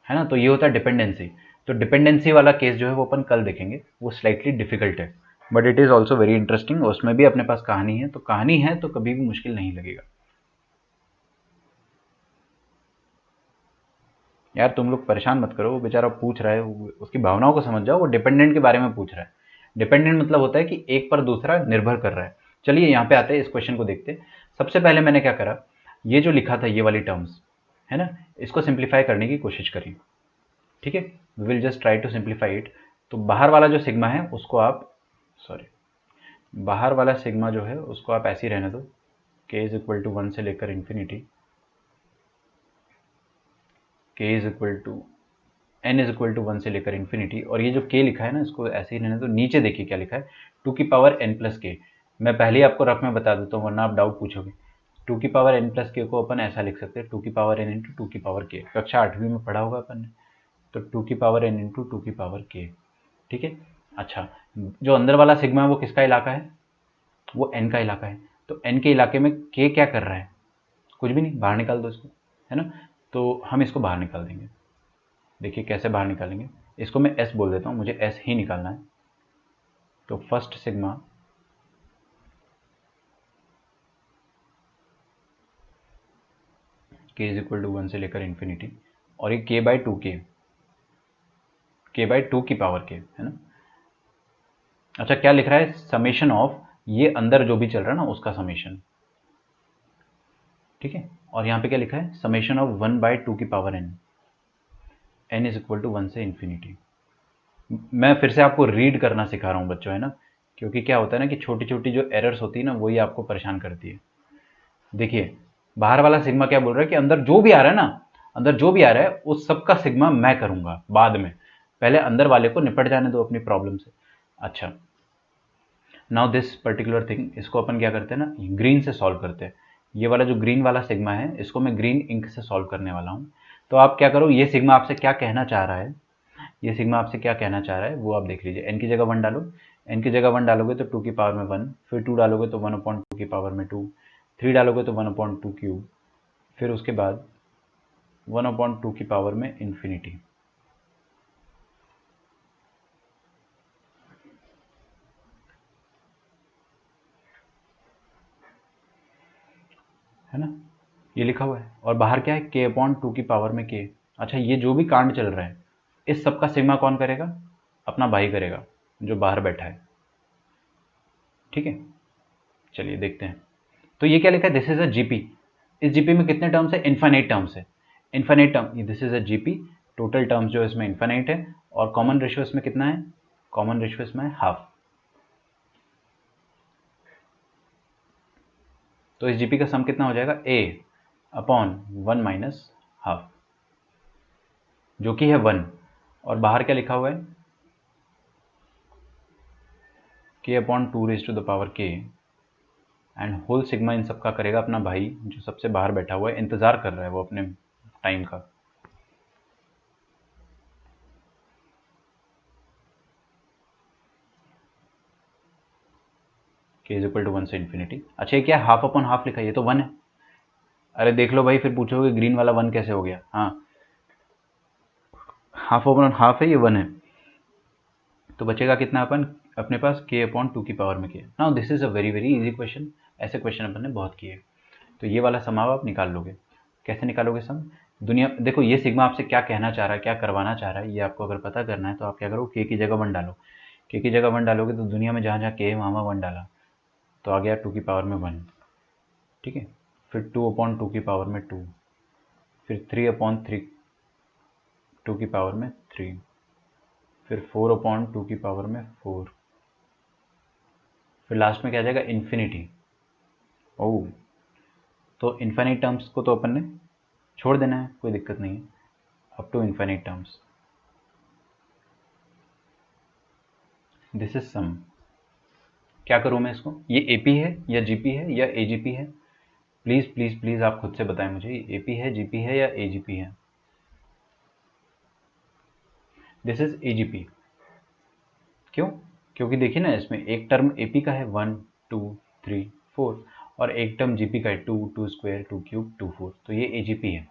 है ना। तो ये होता है डिपेंडेंसी। तो डिपेंडेंसी वाला केस जो है वो अपन कल देखेंगे, वो स्लाइटली डिफिकल्ट है but it is also very interesting. उसमें भी अपने पास कहानी है, तो कहानी है तो कभी भी मुश्किल नहीं लगेगा। यार तुम लोग परेशान मत करो, वो बेचारा पूछ रहा है, उसकी भावनाओं को समझ जाओ। वो डिपेंडेंट के बारे में पूछ रहा है। डिपेंडेंट मतलब होता है कि एक पर दूसरा निर्भर कर रहा है। चलिए यहाँ पे आते हैं, इस क्वेश्चन को देखते हैं। सबसे पहले मैंने क्या करा, ये जो लिखा था ये वाली टर्म्स, है ना, इसको सिंप्लीफाई करने की कोशिश करी। ठीक है, we will just try to simplify it. तो बाहर वाला जो सिग्मा है उसको आप, सॉरी, बाहर वाला सिग्मा जो है उसको आप ऐसे ही रहने दो, के इज इक्वल टू 1 से लेकर infinity, K is equal to n is equal to 1 से लेकर इन्फिनिटी। और ये जो k लिखा है ना इसको ऐसे ही रहने दो। नीचे देखिए क्या लिखा है, 2 की पावर n प्लस के। मैं पहले ही आपको रफ में बता देता हूँ वरना आप डाउट पूछोगे। 2 की पावर n प्लस के को अपन ऐसा लिख सकते हैं, 2 की पावर n इंटू 2 की पावर k। कक्षा 8वीं में पढ़ा होगा अपन ने। तो 2 की पावर n इंटू 2 की पावर k। ठीक है, अच्छा, जो अंदर वाला सिग्मा है वो किसका इलाका है, वो n का इलाका है। तो n के इलाके में k क्या कर रहा है, कुछ भी नहीं, बाहर निकाल दो इसको, है ना। तो हम इसको बाहर निकाल देंगे। देखिए कैसे बाहर निकालेंगे, इसको मैं s बोल देता हूँ, मुझे s ही निकालना है। तो first sigma k is equal to 1 से लेकर इन्फिनिटी, और ये k by 2k, k by 2 की पावर k, है ना। अच्छा क्या लिख रहा है, समेशन ऑफ, ये अंदर जो भी चल रहा है ना उसका समेशन। ठीक है, और यहाँ पे क्या लिखा है, समेशन ऑफ 1 बाई 2 की power n, n is equal to 1 से इन्फिनिटी। मैं फिर से आपको रीड करना सिखा रहा हूँ बच्चों, है ना, क्योंकि क्या होता है ना कि छोटी छोटी जो एरर्स होती है ना वही आपको परेशान करती है। देखिए बाहर वाला सिग्मा क्या बोल रहा है कि अंदर जो भी आ रहा है ना, अंदर जो भी आ रहा है उस सब का सिग्मा मैं करूंगा बाद में, पहले अंदर वाले को निपट जाने दो अपनी प्रॉब्लम से। अच्छा, नाउ दिस पर्टिकुलर थिंग, इसको अपन क्या करते हैं ना, ग्रीन से सॉल्व करते हैं। ये वाला जो ग्रीन वाला सिग्मा है इसको मैं ग्रीन इंक से सॉल्व करने वाला हूँ। तो आप क्या करो, ये सिग्मा आपसे क्या कहना चाह रहा है, ये सिग्मा आपसे क्या कहना चाह रहा है वो आप देख लीजिए। n की जगह 1 डालो, n की जगह 1 डालोगे तो 2 की पावर में 1, फिर 2 डालोगे तो 1/2 की पावर में 2, 3 डालोगे तो 1/2 क्यूब, फिर उसके बाद 1/2 की पावर में इन्फिनिटी। है ना, ये लिखा हुआ है। और बाहर क्या है, k/2 की पावर में k। अच्छा, ये जो भी कांड चल रहा है इस सब का सिग्मा कौन करेगा, अपना भाई करेगा जो बाहर बैठा है। ठीक है, चलिए देखते हैं। तो ये क्या लिखा है, दिस इज अ जीपी। इस जीपी में कितने टर्म्स है, इन्फाइनाइट टर्म्स है। Infinite term, this is a GP, total terms जो है इसमें इन्फाइनाइट है। और कॉमन रेशियो इसमें कितना है, कॉमन रेशियो इसमें हाफ। तो इस जीपी का सम कितना हो जाएगा, a/1 माइनस हाफ, जो कि है 1। और बाहर क्या लिखा हुआ है, k/2 एंड होल सिग्मा इन सब का करेगा अपना भाई जो सबसे बाहर बैठा हुआ है, इंतजार कर रहा है वो अपने टाइम का। k=1 से इन्फिनिटी। अच्छा, ये क्या हाफ अपॉन हाफ लिखा है, ये तो 1 है। अरे देख लो भाई, फिर पूछोगे ग्रीन वाला 1 कैसे हो गया। हाँ, हाफ अपॉन हाफ है, ये 1 है। तो बचेगा कितना अपन अपने पास, k/2 की पावर में k। Now this is a very very easy question, ऐसे क्वेश्चन अपन ने बहुत किए। तो ये वाला सम आप निकाल लोगे। कैसे निकालोगे सम, दुनिया देखो ये सिग्मा आपसे क्या कहना चाह रहा है, क्या करवाना चाह रहा है, ये आपको अगर पता करना है तो आप क्या करो, k की जगह 1 डालो। k की जगह 1 डालोगे तो दुनिया में जहाँ जहाँ k है वहाँ 1 डाला तो आ गया 2 की पावर में 1। ठीक है, फिर 2/2 की पावर में 2, फिर 3/3 2 की पावर में 3, फिर 4/2 की पावर में 4, फिर लास्ट में क्या आ जाएगा, इन्फिनिटी। ओह, तो इन्फाइनाइट टर्म्स को तो अपन ने छोड़ देना है, कोई दिक्कत नहीं है, up to infinite terms. This is sum. क्या करूँ मैं इसको, ये एपी है या जीपी है या एजीपी है, प्लीज़ प्लीज़ प्लीज़ आप खुद से बताएं मुझे, ये एपी है, जीपी है या एजीपी है। This is AGP. क्यों, क्योंकि देखिए ना इसमें एक टर्म एपी का है 1 2 3 4, और एक टर्म जीपी का है 2 2 स्क्वायर 2 क्यूब 2 4, तो ये एजीपी है।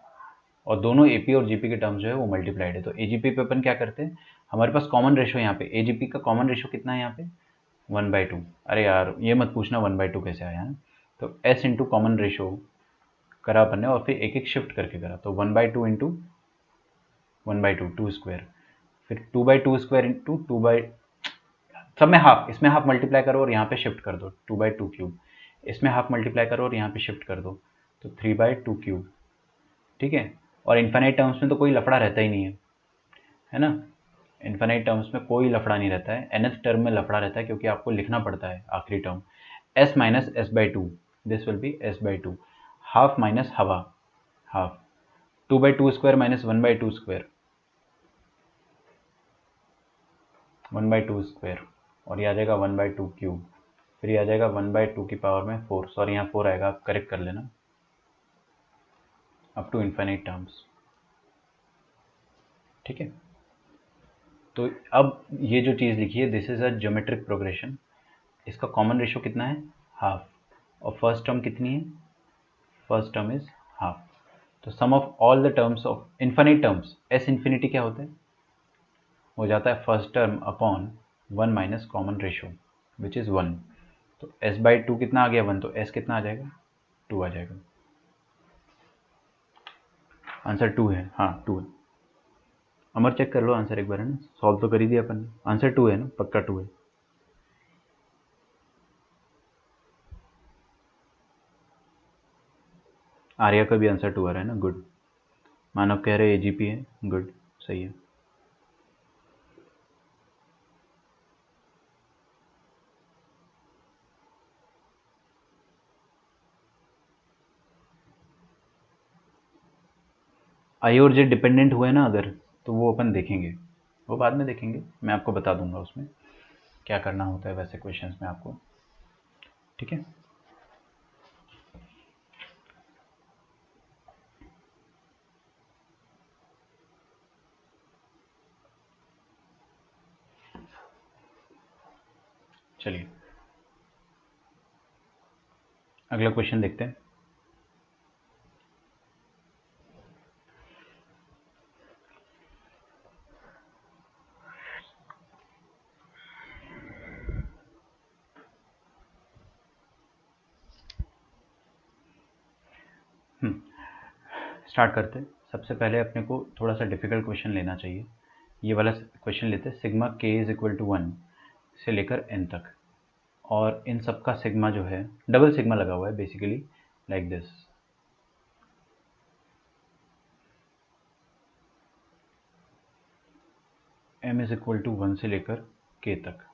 और दोनों एपी और जीपी के टर्म्स जो है वो मल्टीप्लाइड है। तो एजीपी पे अपन क्या करते हैं, हमारे पास कॉमन रेशो यहाँ पे, एजीपी का कॉमन रेशो कितना है यहाँ पे, 1/2। अरे यार ये मत पूछना 1/2 कैसे आया है। तो एस इंटू कॉमन रेशो करा अपन ने और फिर एक एक शिफ्ट करके करा, तो 1/2 इंटू 1/2 2 स्क्वायर, फिर 2/2 स्क्वायर इंटू 2 सब में हाफ, इसमें हाफ मल्टीप्लाई करो और यहाँ पे शिफ्ट कर दो 2/2 क्यूब, इसमें हाफ मल्टीप्लाई करो और यहाँ पे शिफ्ट कर दो तो 3/2 क्यूब। ठीक है, और इन्फाइनाइट टर्म्स में तो कोई लफड़ा रहता ही नहीं है ना, इन्फाइनाइट टर्म्स में कोई लफड़ा नहीं रहता है, nth टर्म में लफड़ा रहता है क्योंकि आपको लिखना पड़ता है आखिरी term, s minus s/2, this will be s/2, half minus हवा half, 2/2 square minus 1/2 square 1/2 square, और ये आ जाएगा 1/2 क्यूब, फिर ये आ जाएगा 1/2 की पावर में 4, सॉरी यहाँ 4 आएगा, आप करेक्ट कर लेना, अप टू इन्फाइनाइट टर्म्स। ठीक है, तो अब ये जो चीज़ लिखी है, this is a geometric progression, इसका कॉमन रेशियो कितना है, हाफ, और फर्स्ट टर्म कितनी है, फर्स्ट टर्म इज हाफ। तो sum of all the terms of infinite terms, s infinity क्या होता है, हो जाता है first term upon 1 minus common ratio which is 1। तो s/2 कितना आ गया 1, तो s कितना आ जाएगा 2 आ जाएगा। आंसर 2 है, हाँ 2 है। अमर चेक कर लो आंसर एक बार, है ना, सॉल्व तो कर ही दिया अपन ने, आंसर 2 है ना, पक्का 2 है। आर्या का भी आंसर 2 आ रहा है ना, गुड। मानव कह रहे एजीपी है, गुड, सही है। आई और जे डिपेंडेंट हुए ना अगर, तो वो अपन देखेंगे, वो बाद में देखेंगे, मैं आपको बता दूंगा उसमें क्या करना होता है वैसे क्वेश्चंस में आपको। ठीक है, चलिए अगला क्वेश्चन देखते हैं। स्टार्ट करते हैं। सबसे पहले अपने को थोड़ा सा डिफिकल्ट क्वेश्चन लेना चाहिए। ये वाला क्वेश्चन लेते हैं, सिग्मा के इज इक्वल टू 1 से लेकर n तक, और इन सब का सिग्मा जो है डबल सिग्मा लगा हुआ है basically like this. m is equal to 1 से लेकर k तक,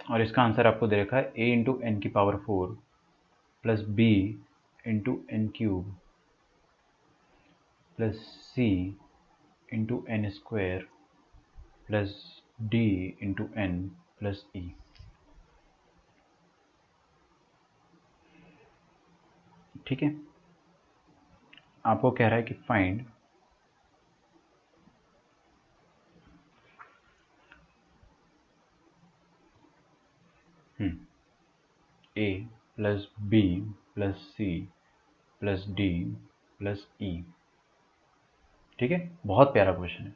और इसका आंसर आपको दे रखा है a इंटू एन की power 4 plus b into N cube plus c into N square plus d into N plus e। ठीक है, आपको कह रहा है कि find a plus b plus c plus d plus e। ठीक है, बहुत प्यारा क्वेश्चन है,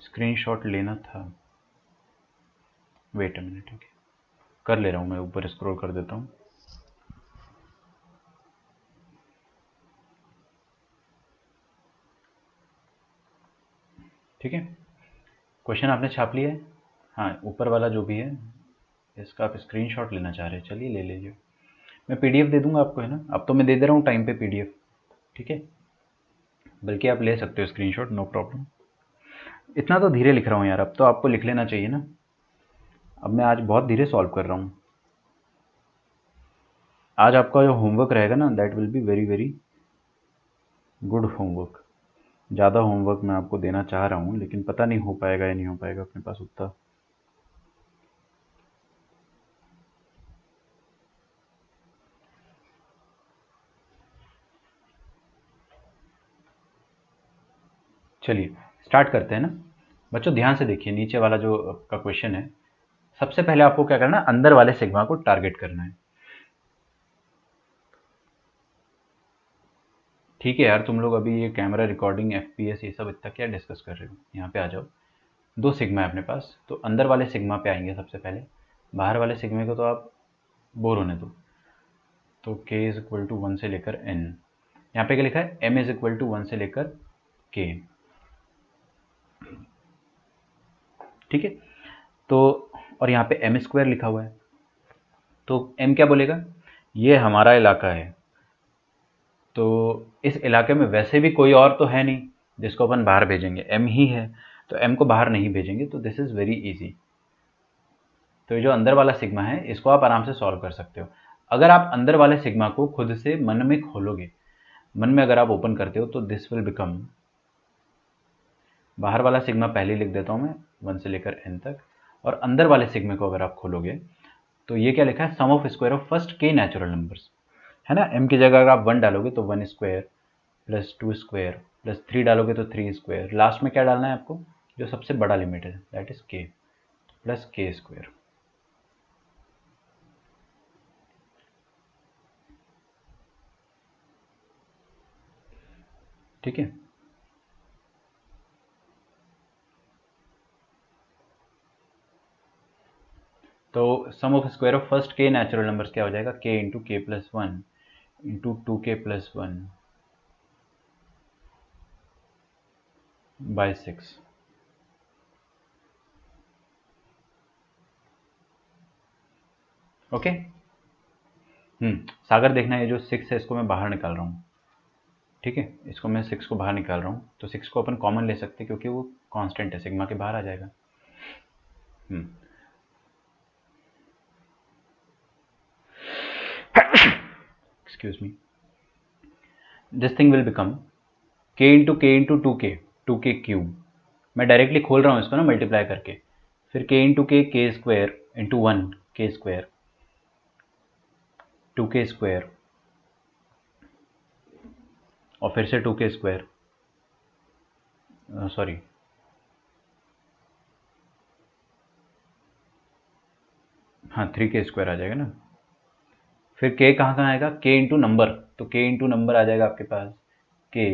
स्क्रीनशॉट लेना था। वेट अ मिनट, ठीक है कर ले रहा हूँ, मैं ऊपर स्क्रॉल कर देता हूँ। ठीक है, क्वेश्चन आपने छाप लिया है। हाँ, ऊपर वाला जो भी है इसका आप स्क्रीनशॉट लेना चाह रहे हैं, चलिए ले लीजिए। मैं पीडीएफ दे दूंगा आपको, है ना, अब तो मैं दे दे रहा हूँ टाइम पे पीडीएफ। ठीक है, बल्कि आप ले सकते हो स्क्रीनशॉट, नो प्रॉब्लम। इतना तो धीरे लिख रहा हूँ यार, अब तो आपको लिख लेना चाहिए ना। अब मैं आज बहुत धीरे सॉल्व कर रहा हूँ। आज आपका जो होमवर्क रहेगा ना, that will be very very good homework. ज़्यादा होमवर्क मैं आपको देना चाह रहा हूँ, लेकिन पता नहीं हो पाएगा या नहीं हो पाएगा अपने पास उतना। चलिए स्टार्ट करते हैं ना बच्चों। ध्यान से देखिए, नीचे वाला जो आपका क्वेश्चन है, सबसे पहले आपको क्या करना है, अंदर वाले सिग्मा को टारगेट करना है। ठीक है यार, तुम लोग अभी ये कैमरा रिकॉर्डिंग एफपीएस ये सब इतना क्या डिस्कस कर रहे हो, यहाँ पे आ जाओ। दो सिग्मा है अपने पास, तो अंदर वाले सिग्मा पे आएंगे सबसे पहले। बाहर वाले सिग्मे को तो आप बोर होने दो। तो k इज इक्वल टू 1 से लेकर n, यहाँ पे क्या लिखा है, m इज इक्वल टू 1 से लेकर k। ठीक है, तो और यहाँ पे m स्क्वायर लिखा हुआ है, तो m क्या बोलेगा, ये हमारा इलाका है, तो इस इलाके में वैसे भी कोई और तो है नहीं जिसको अपन बाहर भेजेंगे, m ही है, तो m को बाहर नहीं भेजेंगे, तो दिस इज़ वेरी इजी। तो ये जो अंदर वाला सिग्मा है इसको आप आराम से सॉल्व कर सकते हो। अगर आप अंदर वाले सिग्मा को खुद से मन में खोलोगे, मन में अगर आप ओपन करते हो, तो दिस विल बिकम, बाहर वाला सिग्मा पहले लिख देता हूँ मैं 1 से लेकर n तक, और अंदर वाले सिग्मे को अगर आप खोलोगे तो ये क्या लिखा है, sum of square of first k natural numbers, है ना। m की जगह अगर आप 1 डालोगे तो 1 स्क्वायर प्लस 2 स्क्वायर प्लस 3 डालोगे तो 3 स्क्वायर, लास्ट में क्या डालना है आपको, जो सबसे बड़ा लिमिट है that is k plus k square. ठीक है, तो sum of square of first k natural numbers क्या हो जाएगा, k into k plus 1 into 2k plus 1 by 6। Okay, Sagar देखना, ये जो 6 है इसको मैं बाहर निकाल रहा हूँ। ठीक है, इसको मैं 6 को बाहर निकाल रहा हूँ, तो 6 को अपन कॉमन ले सकते हैं क्योंकि वो कांस्टेंट है, सिग्मा के बाहर आ जाएगा। Excuse me, this thing will become k into के इंटू टू के क्यूब। मैं डायरेक्टली खोल रहा हूँ इसको ना मल्टीप्लाई करके, फिर k इंटू के स्क्वायर इंटू 1 के स्क्वायर 2k स्क्वायर, और फिर से 2k स्क्वायर सॉरी, हाँ 3k² आ जाएगा ना। फिर k कहाँ कहाँ आएगा, k इंटू नंबर, तो k इंटू नंबर आ जाएगा आपके पास k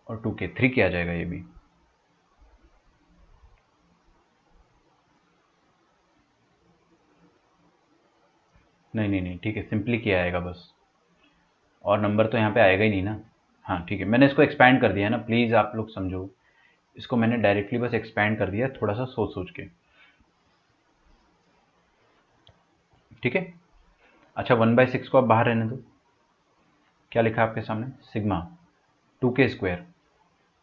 और 2k, 3k आ जाएगा ये भी। नहीं नहीं नहीं, ठीक है, सिंपली k आएगा बस, और नंबर तो यहाँ पे आएगा ही नहीं ना। हाँ ठीक है, मैंने इसको एक्सपैंड कर दिया है ना, प्लीज़ आप लोग समझो, इसको मैंने डायरेक्टली बस एक्सपैंड कर दिया थोड़ा सा सोच सोच के, ठीक है। अच्छा 1/6 को आप बाहर रहने दो, क्या लिखा है आपके सामने, सिग्मा 2k²,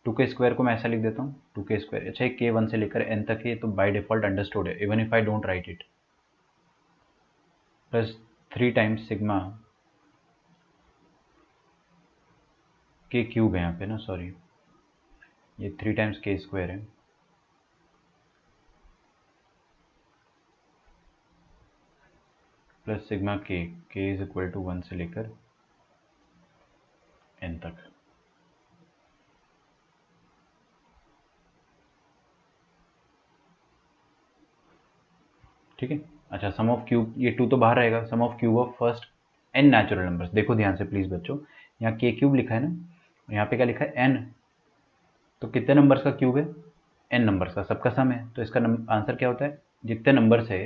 2k² को मैं ऐसा लिख देता हूँ 2k²। अच्छा ये k 1 से लेकर n तक है, तो बाय डिफ़ॉल्ट अंडरस्टूड है, even if I don't write it, plus 3 times sigma k³ है यहाँ पे ना, सॉरी ये 3 टाइम्स k² है, plus sigma k is equal to 1 से लेकर n तक। ठीक है। अच्छा सम ऑफ क्यूब, ये 2 तो बाहर रहेगा, sum of cube of first n natural numbers, देखो ध्यान से प्लीज़ बच्चों, यहाँ k³ लिखा है ना, यहाँ पे क्या लिखा है n, तो कितने नंबर्स का क्यूब है, n नंबर्स का, सबका सम है, तो इसका आंसर क्या होता है, जितने नंबर्स है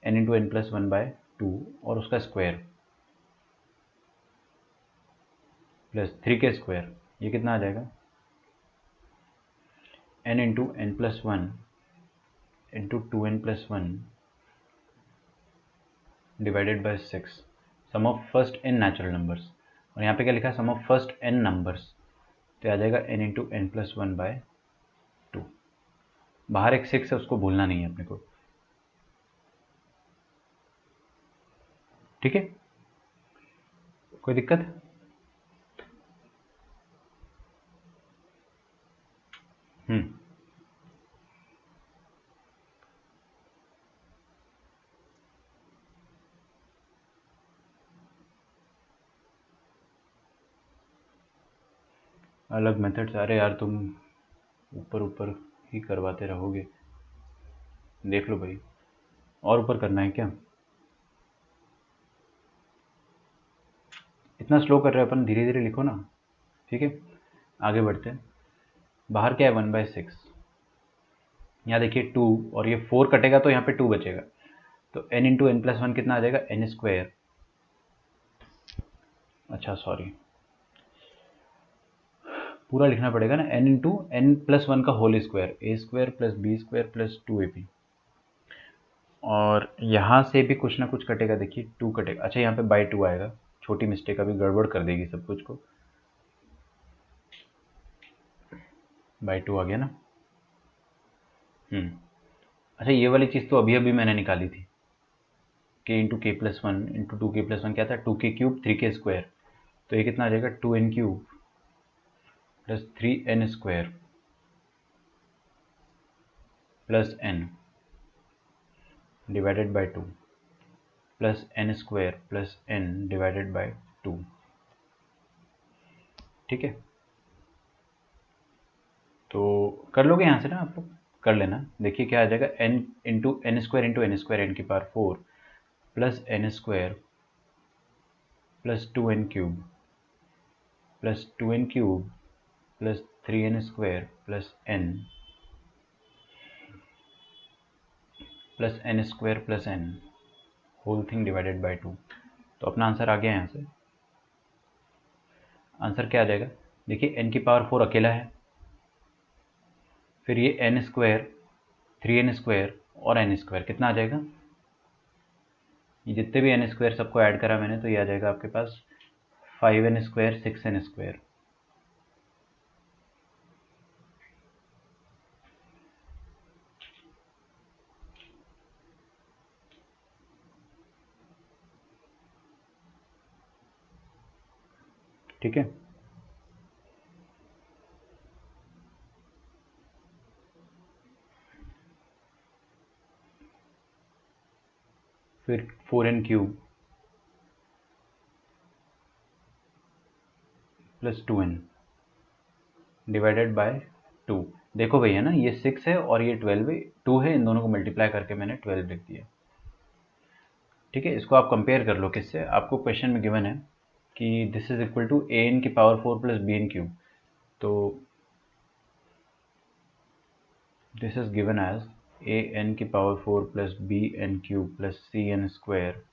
n इंटू एन प्लस 1/2 और उसका स्क्वायर प्लस 3k², ये कितना आ जाएगा, n into N plus 1 into 2n+1 divided by 6, sum of first n natural numbers, और यहाँ पे क्या लिखा है, sum of first n numbers, तो आ जाएगा n इंटू एन प्लस 1/2, बाहर एक 6 है उसको भूलना नहीं है अपने को, ठीक है, कोई दिक्कत। हम्म, अलग मेथड्स, अरे यार तुम ऊपर ऊपर ही करवाते रहोगे, देख लो भाई, और ऊपर करना है क्या, इतना स्लो कर रहे हो अपन, धीरे धीरे लिखो ना, ठीक है। आगे बढ़ते हैं, बाहर क्या है 1/6, यहाँ देखिए 2 और ये 4 कटेगा तो यहाँ पे 2 बचेगा, तो n इंटू एन प्लस 1 कितना आ जाएगा, n², अच्छा सॉरी पूरा लिखना पड़ेगा ना, n इंटू एन प्लस 1 का whole square, a² plus b² plus 2ab, और यहाँ से भी कुछ ना कुछ कटेगा, देखिए 2 कटेगा, अच्छा यहाँ पे बाई 2 आएगा, छोटी मिस्टेक अभी गड़बड़ कर देगी सब कुछ को, बाई 2 आ गया ना। अच्छा ये वाली चीज़ तो अभी अभी मैंने निकाली थी, k into k plus 1 into 2k+1 क्या था, 2k³ 3k², तो ये कितना आ जाएगा 2n³ plus 3n² plus n divided by 2 plus n² plus n divided by 2, ठीक है। तो कर लोगे यहाँ से ना, आप लोग कर लेना, देखिए क्या आ जाएगा, n इंटू n² n की power 4 plus n² plus 2n³ plus 2n³ plus 3n² plus n plus n² plus n whole thing divided by 2, तो अपना आंसर आ गया यहाँ से, आंसर क्या आ जाएगा, देखिए n की पावर 4 अकेला है, फिर ये n², 3n² और n² कितना आ जाएगा, ये जितने भी n² सबको ऐड करा मैंने, तो ये आ जाएगा आपके पास 5n² 6n², ठीक है। फिर 4n³ plus 2n divided by 2। देखो भैया ना, ये 6 है और ये 12 है, 2 है, इन दोनों को मल्टीप्लाई करके मैंने 12 लिख दिया। ठीक है, इसको आप कंपेयर कर लो किससे। आपको क्वेश्चन में गिवन है कि this is equal to a n की power 4 plus b n cube. तो this is given as a n की power 4 plus b n cube plus c n square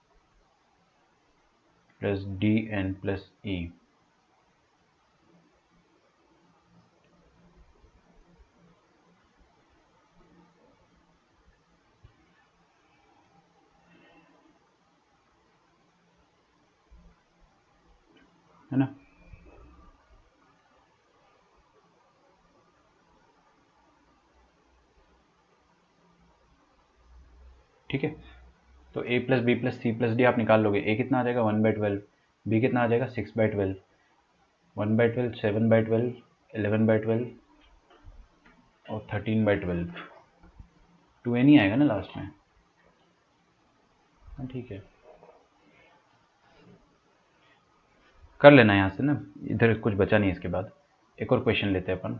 plus d n plus e. है ना। ठीक है, तो a plus b plus c plus d आप निकाल लोगे। a कितना आ जाएगा 1/12, b कितना आ जाएगा 6/12, 1/12, 7/12, 11/12 और 13/12। 2a नहीं आएगा ना लास्ट में। हाँ ठीक है, कर लेना यहाँ से ना, इधर कुछ बचा नहीं। इसके बाद एक और क्वेश्चन लेते हैं अपन।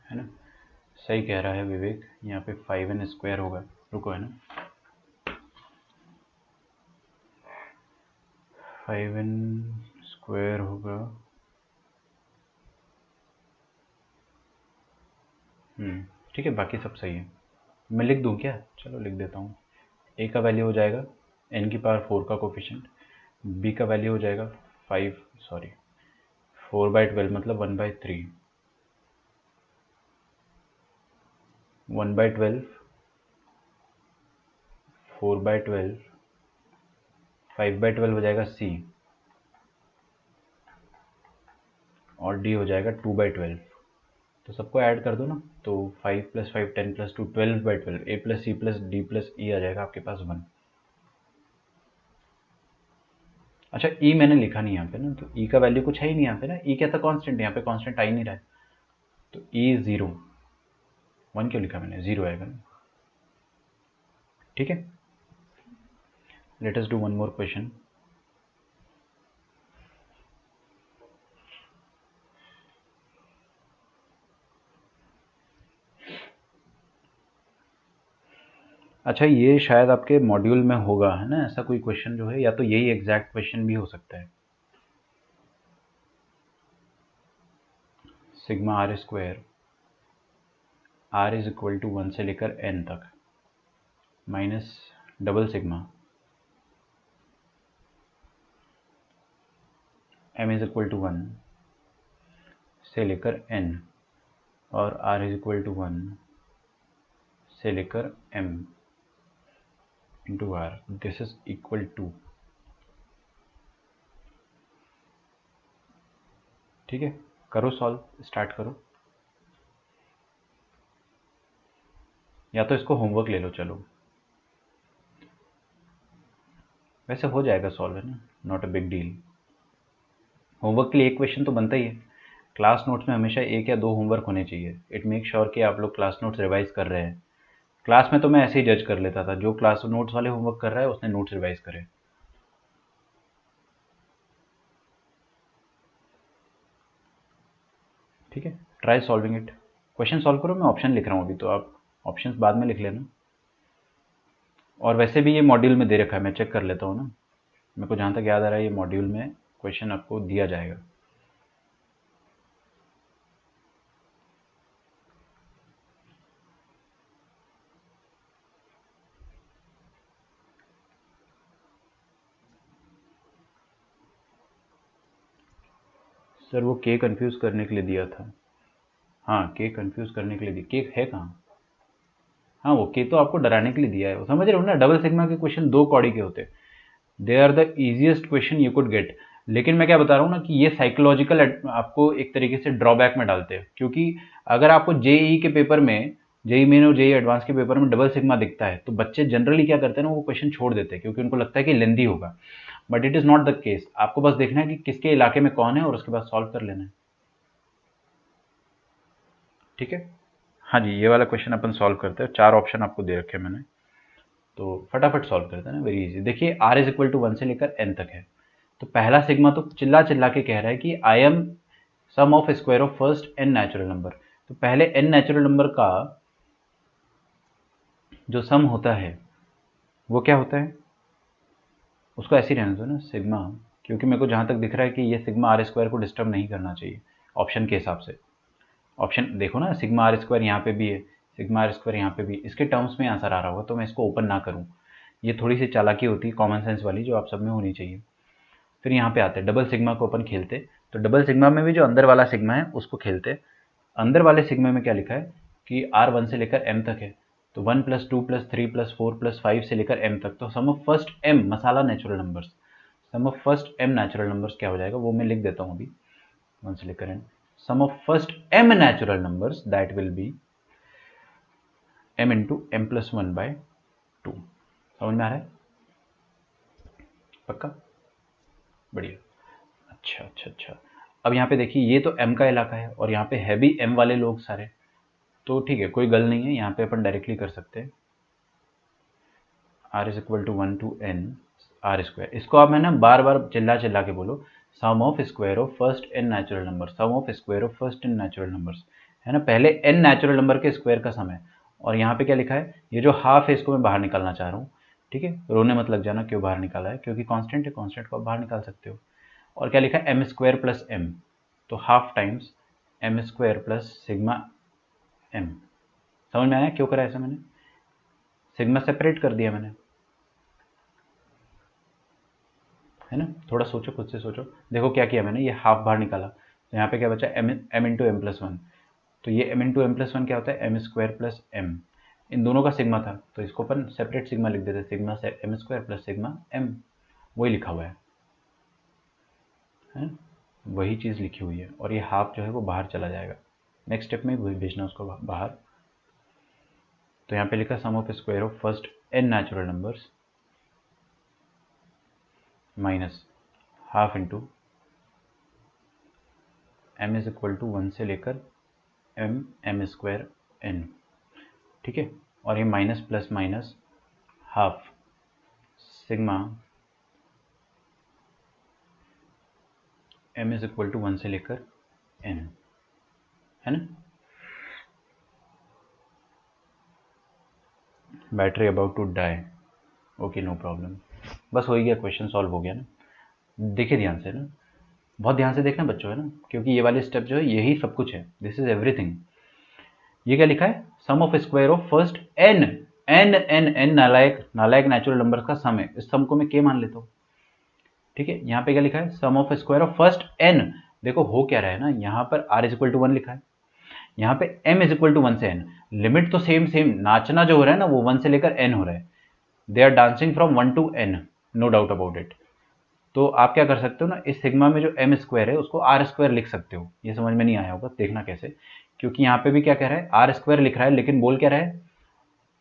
है ना, सही कह रहा है विवेक, यहाँ पे 5n स्क्वायर होगा। रुको, है ना, 5n स्क्वायर होगा। ठीक है, बाकी सब सही है। मैं लिख दूँ क्या? चलो लिख देता हूँ। a का वैल्यू हो जाएगा n की पावर 4 का कोफिशिएंट, b का वैल्यू हो जाएगा 4/12 मतलब 1/3, 1/12, 4/12, 5/12 हो जाएगा c और d हो जाएगा 2/12। तो सबको ऐड कर दो ना, तो 5 + 5 10 + 2 12/12, a plus c plus d plus e आ जाएगा आपके पास 1। अच्छा, e मैंने लिखा नहीं यहाँ पे ना, तो e का वैल्यू कुछ है ही नहीं यहाँ पे ना। e क्या था? कांस्टेंट। यहाँ पे कांस्टेंट आ ही नहीं रहा है, तो e 0। 1 क्यों लिखा मैंने? 0 आएगा ना। ठीक है, let us do one more question. अच्छा, ये शायद आपके मॉड्यूल में होगा, है ना, ऐसा कोई क्वेश्चन जो है, या तो यही एग्जैक्ट क्वेश्चन भी हो सकता है। Sigma r square, r is equal to 1 से लेकर n तक, minus double sigma m is equal to 1 से लेकर n, और r इज इक्वल टू 1 से लेकर m into r, this is equal to. ठीक है, करो सॉल्व, स्टार्ट करो, या तो इसको होमवर्क ले लो। चलो, वैसे हो जाएगा सॉल्व, है ना, not a big deal. Homework के लिए एक क्वेश्चन तो बनता ही है। क्लास नोट्स में हमेशा 1 या 2 होमवर्क होने चाहिए। इट मेक श्योर कि आप लोग क्लास नोट्स रिवाइज कर रहे हैं। क्लास में तो मैं ऐसे ही जज कर लेता था, जो क्लास नोट्स वाले होमवर्क कर रहा है उसने नोट्स रिवाइज करे। ठीक है, try solving it. Question solve करो, मैं ऑप्शन लिख रहा हूँ अभी, तो आप ऑप्शंस बाद में लिख लेना। और वैसे भी ये मॉड्यूल में दे रखा है, मैं चेक कर लेता हूँ ना। मेरे को जहाँ तक याद आ रहा है, ये मॉड्यूल में क्वेश्चन आपको दिया जाएगा। सर वो के कंफ्यूज करने के लिए दिया था। हाँ, के कंफ्यूज करने के लिए दिया। के है कहाँ? हाँ, वो के तो आपको डराने के लिए दिया है, वो समझ रहे हो ना। डबल सिग्मा के क्वेश्चन 2 कौड़ी के होते हैं। They are the easiest question you could get. लेकिन मैं क्या बता रहा हूँ ना, कि ये साइकोलॉजिकल आपको एक तरीके से ड्रॉबैक में डालते हैं, क्योंकि अगर आपको जेई के पेपर में, जेई मेन और जेई एडवांस के पेपर में डबल सिग्मा दिखता है, तो बच्चे जनरली क्या करते हैं ना, वो क्वेश्चन छोड़ देते हैं, क्योंकि उनको लगता है कि लेंदी होगा। But it is not the case. आपको बस देखना है कि किसके इलाके में कौन है, और उसके बाद सॉल्व कर लेना है। ठीक है, हाँ जी, ये वाला क्वेश्चन अपन सॉल्व करते हैं। 4 ऑप्शन आपको दे रखे हैं मैंने, तो फटाफट सॉल्व करते हैं ना, वेरी इजी। देखिए r इज इक्वल टू 1 से लेकर n तक है, तो पहला सिग्मा तो चिल्ला चिल्ला के कह रहा है कि I am sum of square of first n natural number. तो पहले n नेचुरल नंबर का जो सम होता है वो क्या होता है, उसको ऐसे ही रहने दो ना सिग्मा, क्योंकि मेरे को जहाँ तक दिख रहा है कि ये सिग्मा आर स्क्वायर को डिस्टर्ब नहीं करना चाहिए ऑप्शन के हिसाब से। ऑप्शन देखो ना, सिग्मा आर स्क्वायर यहाँ पे भी है, सिग्मा आर स्क्वायर यहाँ पे भी, इसके टर्म्स में आंसर आ रहा होगा, तो मैं इसको ओपन ना करूँ। ये थोड़ी सी चालाकी होती है कॉमन सेंस वाली, जो आप सब में होनी चाहिए। फिर यहाँ पे आते हैं डबल सिग्मा को अपन खेलते, तो डबल सिग्मा में भी जो अंदर वाला सिग्मा है उसको खेलते। अंदर वाले सिग्मा में क्या लिखा है कि आर 1 से लेकर m तक है, तो 1 प्लस 2 प्लस 3 प्लस 4 प्लस 5 से लेकर m तक, तो सम ऑफ फर्स्ट m मसाला natural numbers, sum of first m natural numbers क्या हो जाएगा वो मैं लिख देता हूँ अभी, 1 से लेकर n, sum of first m natural numbers that will be m into m plus 1 by 2। समझ में आ रहा है? पक्का? बढ़िया। अच्छा अच्छा अच्छा, अब यहाँ पे देखिए ये तो m का इलाका है और यहाँ पे है भी m वाले लोग सारे, तो ठीक है कोई गल नहीं है, यहाँ पे अपन डायरेक्टली कर सकते हैं r is equal to 1 to n r square. इसको आप है ना बार बार चिल्ला चिल्ला के बोलो, sum of square of first n natural number, sum of square of first n natural numbers, है ना, पहले n नेचुरल नंबर के स्क्वायर का सम है। और यहाँ पे क्या लिखा है, ये जो हाफ है इसको मैं बाहर निकालना चाह रहा हूँ, ठीक है, रोने मत लग जाना क्यों बाहर निकाला है, क्योंकि कांस्टेंट है, कांस्टेंट को आप बाहर निकाल सकते हो। और क्या लिखा है, एम स्क्वायर प्लस एम, तो half times m square plus sigma m. समझ में आया क्यों करा ऐसा मैंने, सिग्मा सेपरेट कर दिया मैंने, है ना। थोड़ा सोचो, खुद से सोचो, देखो क्या किया मैंने, ये हाफ बाहर निकाला, तो यहाँ पे क्या बचा, m into m plus one, तो ये m into m plus one क्या होता है, एम स्क्वायर प्लस एम, इन दोनों का सिग्मा था, तो इसको अपन सेपरेट सिग्मा लिख देते, सिग्मा से m square plus sigma m, वही लिखा हुआ है, वही चीज़ लिखी हुई है, और ये हाफ जो है वो बाहर चला जाएगा, नेक्स्ट स्टेप में वही भेजना उसको बाहर। तो यहाँ पे लिखा sum of square of first N natural numbers minus half into m is equal to 1 से लेकर एम स्क्वायर एन, ठीक है, और ये minus plus minus half sigma m is equal to 1 से लेकर एन, है ना। Battery about to die, okay no problem, बस हो ही गया, क्वेश्चन सॉल्व हो गया ना। देखिए ध्यान से ना, बहुत ध्यान से देखना बच्चों, है ना, क्योंकि ये वाले स्टेप जो है यही सब कुछ है, दिस इज एवरीथिंग। ये क्या लिखा है, sum of square of first n, n n n नालायक नालायक नेचुरल नंबर का सम है, इस सम को मैं के मान लेता हूँ, ठीक है। यहाँ पे क्या लिखा है, sum of square of first n, देखो हो क्या रहा है ना, यहाँ पर आर इज इक्वल टू 1 लिखा है, यहाँ पे m इज इक्वल टू 1 से n, लिमिट तो सेम सेम, नाचना जो हो रहा है ना वो 1 से लेकर n हो रहा है, they are dancing from 1 to n, no doubt about it. तो आप क्या कर सकते हो ना, इस सिग्मा में जो एम स्क्वायर है उसको आर स्क्वायर लिख सकते हो, ये समझ में नहीं आया होगा, देखना कैसे, क्योंकि यहाँ पे भी क्या कह रहा है, आर स्क्वायर लिख रहा है, लेकिन बोल क्या रहा है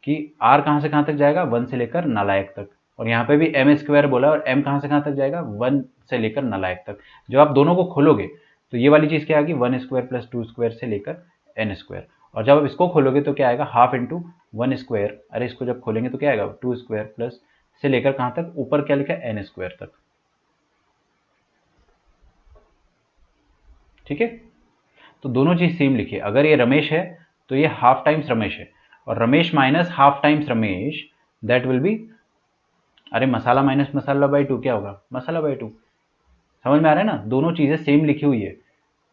कि आर कहाँ से कहाँ तक जाएगा, 1 से लेकर नालायक तक, और यहाँ पे भी एम स्क्वायर बोला, और एम कहाँ से कहाँ तक जाएगा, 1 से लेकर नालायक तक। जब आप दोनों को खोलोगे तो ये वाली चीज़ क्या आएगी, 1 स्क्वायर प्लस 2 स्क्वायर से लेकर एन स्क्वायर, और जब आप इसको खोलोगे तो क्या आएगा, हाफ इंटू 1 स्क्वायर, अरे इसको जब खोलेंगे तो क्या आएगा, 2 स्क्वायर प्लस से लेकर कहाँ तक, ऊपर क्या लिखा है, एन स्क्वायर तक, ठीक है। तो दोनों चीज सेम लिखिए, अगर ये रमेश है तो ये हाफ टाइम्स रमेश है, और Ramesh minus half times Ramesh that will B, अरे मसाला माइनस मसाला बाई 2 क्या होगा, मसाला बाई 2। समझ में आ रहा है ना, दोनों चीजें सेम लिखी हुई है,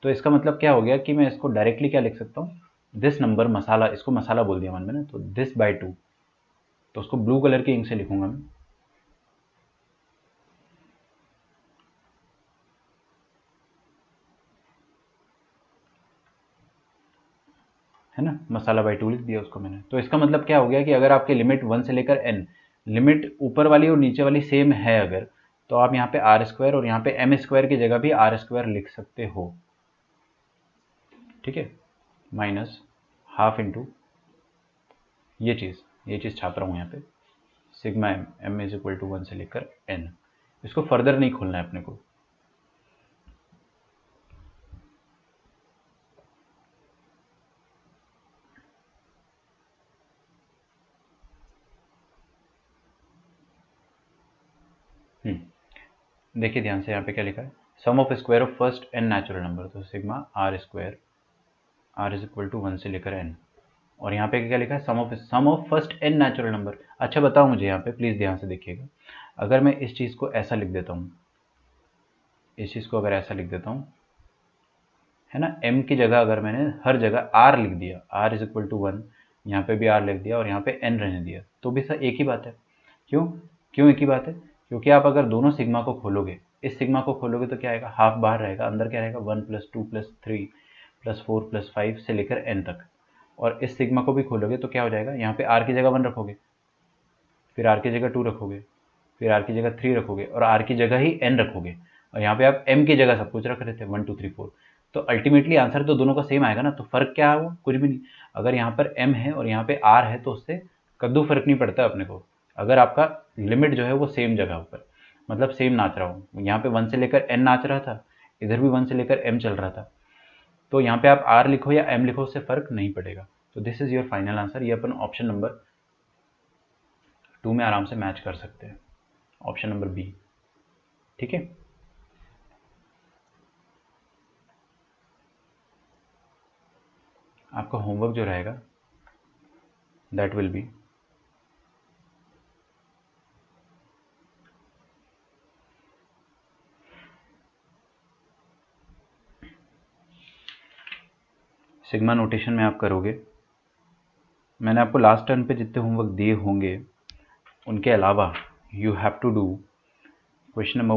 तो इसका मतलब क्या हो गया कि मैं इसको डायरेक्टली क्या लिख सकता हूँ, दिस नंबर मसाला, इसको मसाला बोल दिया मन में ना, तो दिस बाई 2, तो उसको ब्लू कलर की इंक से लिखूंगा मैं, है ना, मसाला बाई 2 लिख दिया उसको मैंने। तो इसका मतलब क्या हो गया कि अगर आपकी लिमिट 1 से लेकर n, लिमिट ऊपर वाली और नीचे वाली सेम है अगर, तो आप यहाँ पे आर स्क्वायर और यहाँ पे एम स्क्वायर की जगह भी आर स्क्वायर लिख सकते हो, ठीक है, माइनस हाफ इंटू ये चीज़ छाप रहा हूँ यहाँ पे, sigma m, m is equal to 1 से लेकर n, इसको फर्दर नहीं खोलना है अपने को, देखिए ध्यान से, यहाँ पे क्या लिखा है, sum of square of first N natural number, तो sigma r square r is equal to 1 से लेकर एन, और यहाँ पे क्या लिखा है, sum of first N natural number. अच्छा बताओ मुझे यहाँ पे प्लीज़ ध्यान से देखिएगा, अगर मैं इस चीज़ को ऐसा लिख देता हूँ, इस चीज़ को अगर ऐसा लिख देता हूँ, है ना, m की जगह अगर मैंने हर जगह r लिख दिया, r इज इक्वल टू 1, यहाँ पे भी r लिख दिया और यहाँ पे n रहने दिया, तो भी सर एक ही बात है। क्यों क्यों एक ही बात है? क्योंकि आप अगर दोनों सिग्मा को खोलोगे, इस सिग्मा को खोलोगे तो क्या आएगा, हाफ बाहर रहेगा, अंदर क्या रहेगा, 1 प्लस 2 प्लस 3 प्लस 4 प्लस 5 से लेकर n तक। और इस सिग्मा को भी खोलोगे तो क्या हो जाएगा, यहाँ पे r की जगह 1 रखोगे, फिर r की जगह 2 रखोगे, फिर r की जगह 3 रखोगे और r की जगह ही n रखोगे, और यहाँ पे आप m की जगह सब कुछ रख रहे थे, 1 2 3 4, तो अल्टीमेटली आंसर तो दोनों का सेम आएगा ना। तो फर्क क्या हुआ, कुछ भी नहीं। अगर यहाँ पर m है और यहाँ पे r है तो उससे कद्दू फर्क नहीं पड़ता अपने को, अगर आपका लिमिट जो है वो सेम जगह पर, मतलब सेम नाच रहा हो, यहाँ पे 1 से लेकर n नाच रहा था, इधर भी 1 से लेकर m चल रहा था, तो यहाँ पे आप r लिखो या m लिखो उससे फर्क नहीं पड़ेगा। तो this is your final answer, ये अपन ऑप्शन नंबर 2 में आराम से मैच कर सकते हैं, ऑप्शन नंबर बी। ठीक है, आपका होमवर्क जो रहेगा that will B, sigma notation में आप करोगे, मैंने आपको लास्ट टर्न पे जितने होमवर्क दिए होंगे उनके अलावा you have to do question number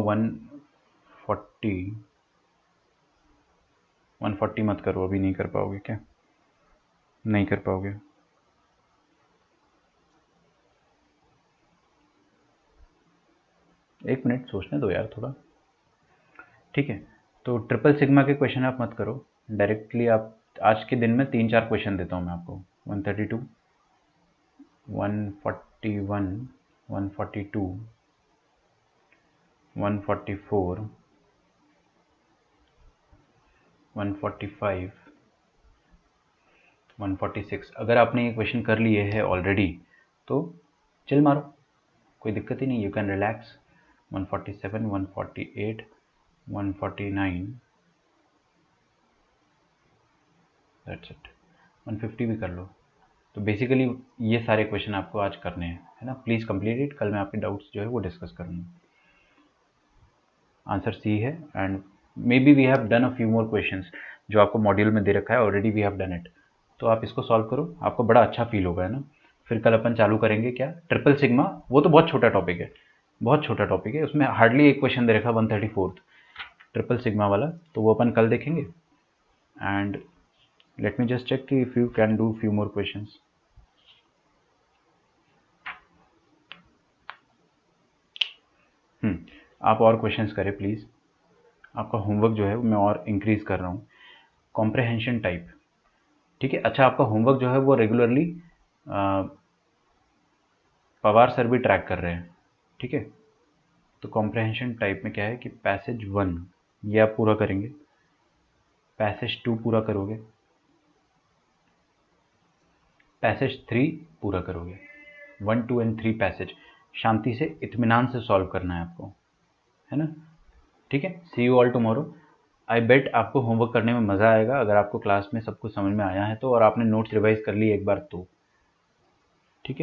140 मत करो, अभी नहीं कर पाओगे क्या, नहीं कर पाओगे। एक मिनट सोचने दो यार थोड़ा, ठीक है। तो ट्रिपल सिग्मा के क्वेश्चन आप मत करो डायरेक्टली, आप आज के दिन में 3-4 क्वेश्चन देता हूँ मैं आपको, 132 141 142 144 145 146। अगर आपने ये क्वेश्चन कर लिए है ऑलरेडी तो चिल मारो, कोई दिक्कत ही नहीं, you can relax. 147 148 149 that's it, 150 भी कर लो। तो बेसिकली ये सारे क्वेश्चन आपको आज करने हैं, है ना। प्लीज़ कंप्लीट इट, कल मैं आपके डाउट्स जो है वो डिस्कस करूँगा। आंसर सी है, and maybe we have done a few more questions जो आपको मॉड्यूल में दे रखा है already, we have done it. तो आप इसको सॉल्व करो, आपको बड़ा अच्छा फील होगा, है ना। फिर कल अपन चालू करेंगे क्या, ट्रिपल सिग्मा, वो तो बहुत छोटा टॉपिक है, बहुत छोटा टॉपिक है, उसमें हार्डली एक क्वेश्चन दे रखा है 134 ट्रिपल सिग्मा वाला, तो वो अपन कल देखेंगे। And let me just check कि if you can do few more questions. आप और क्वेश्चंस करें प्लीज़, आपका होमवर्क जो है मैं और इंक्रीज़ कर रहा हूँ। कॉम्प्रहेंशन टाइप, ठीक है। अच्छा, आपका होमवर्क जो है वो रेगुलरली पवार सर भी ट्रैक कर रहे हैं, ठीक है। तो कॉम्प्रहेंशन टाइप में क्या है कि पैसेज 1 ये आप पूरा करेंगे, पैसेज 2 पूरा करोगे, पैसेज 3 पूरा करोगे, 1 2 एंड 3 पैसेज शांति से इत्मीनान से सॉल्व करना है आपको, है ना। ठीक है, सी यू ऑल टुमारो। आई बेट आपको होमवर्क करने में मज़ा आएगा, अगर आपको क्लास में सब कुछ समझ में आया है तो, और आपने नोट्स रिवाइज कर ली एक बार तो, ठीक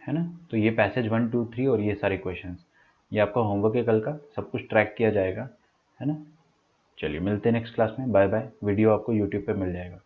है ना। तो ये पैसेज 1 2 3 और ये सारे क्वेश्चंस, ये आपका होमवर्क है कल का, सब कुछ ट्रैक किया जाएगा, है ना। चलिए मिलते हैं नेक्स्ट क्लास में, बाय बाय। वीडियो आपको यूट्यूब पे मिल जाएगा।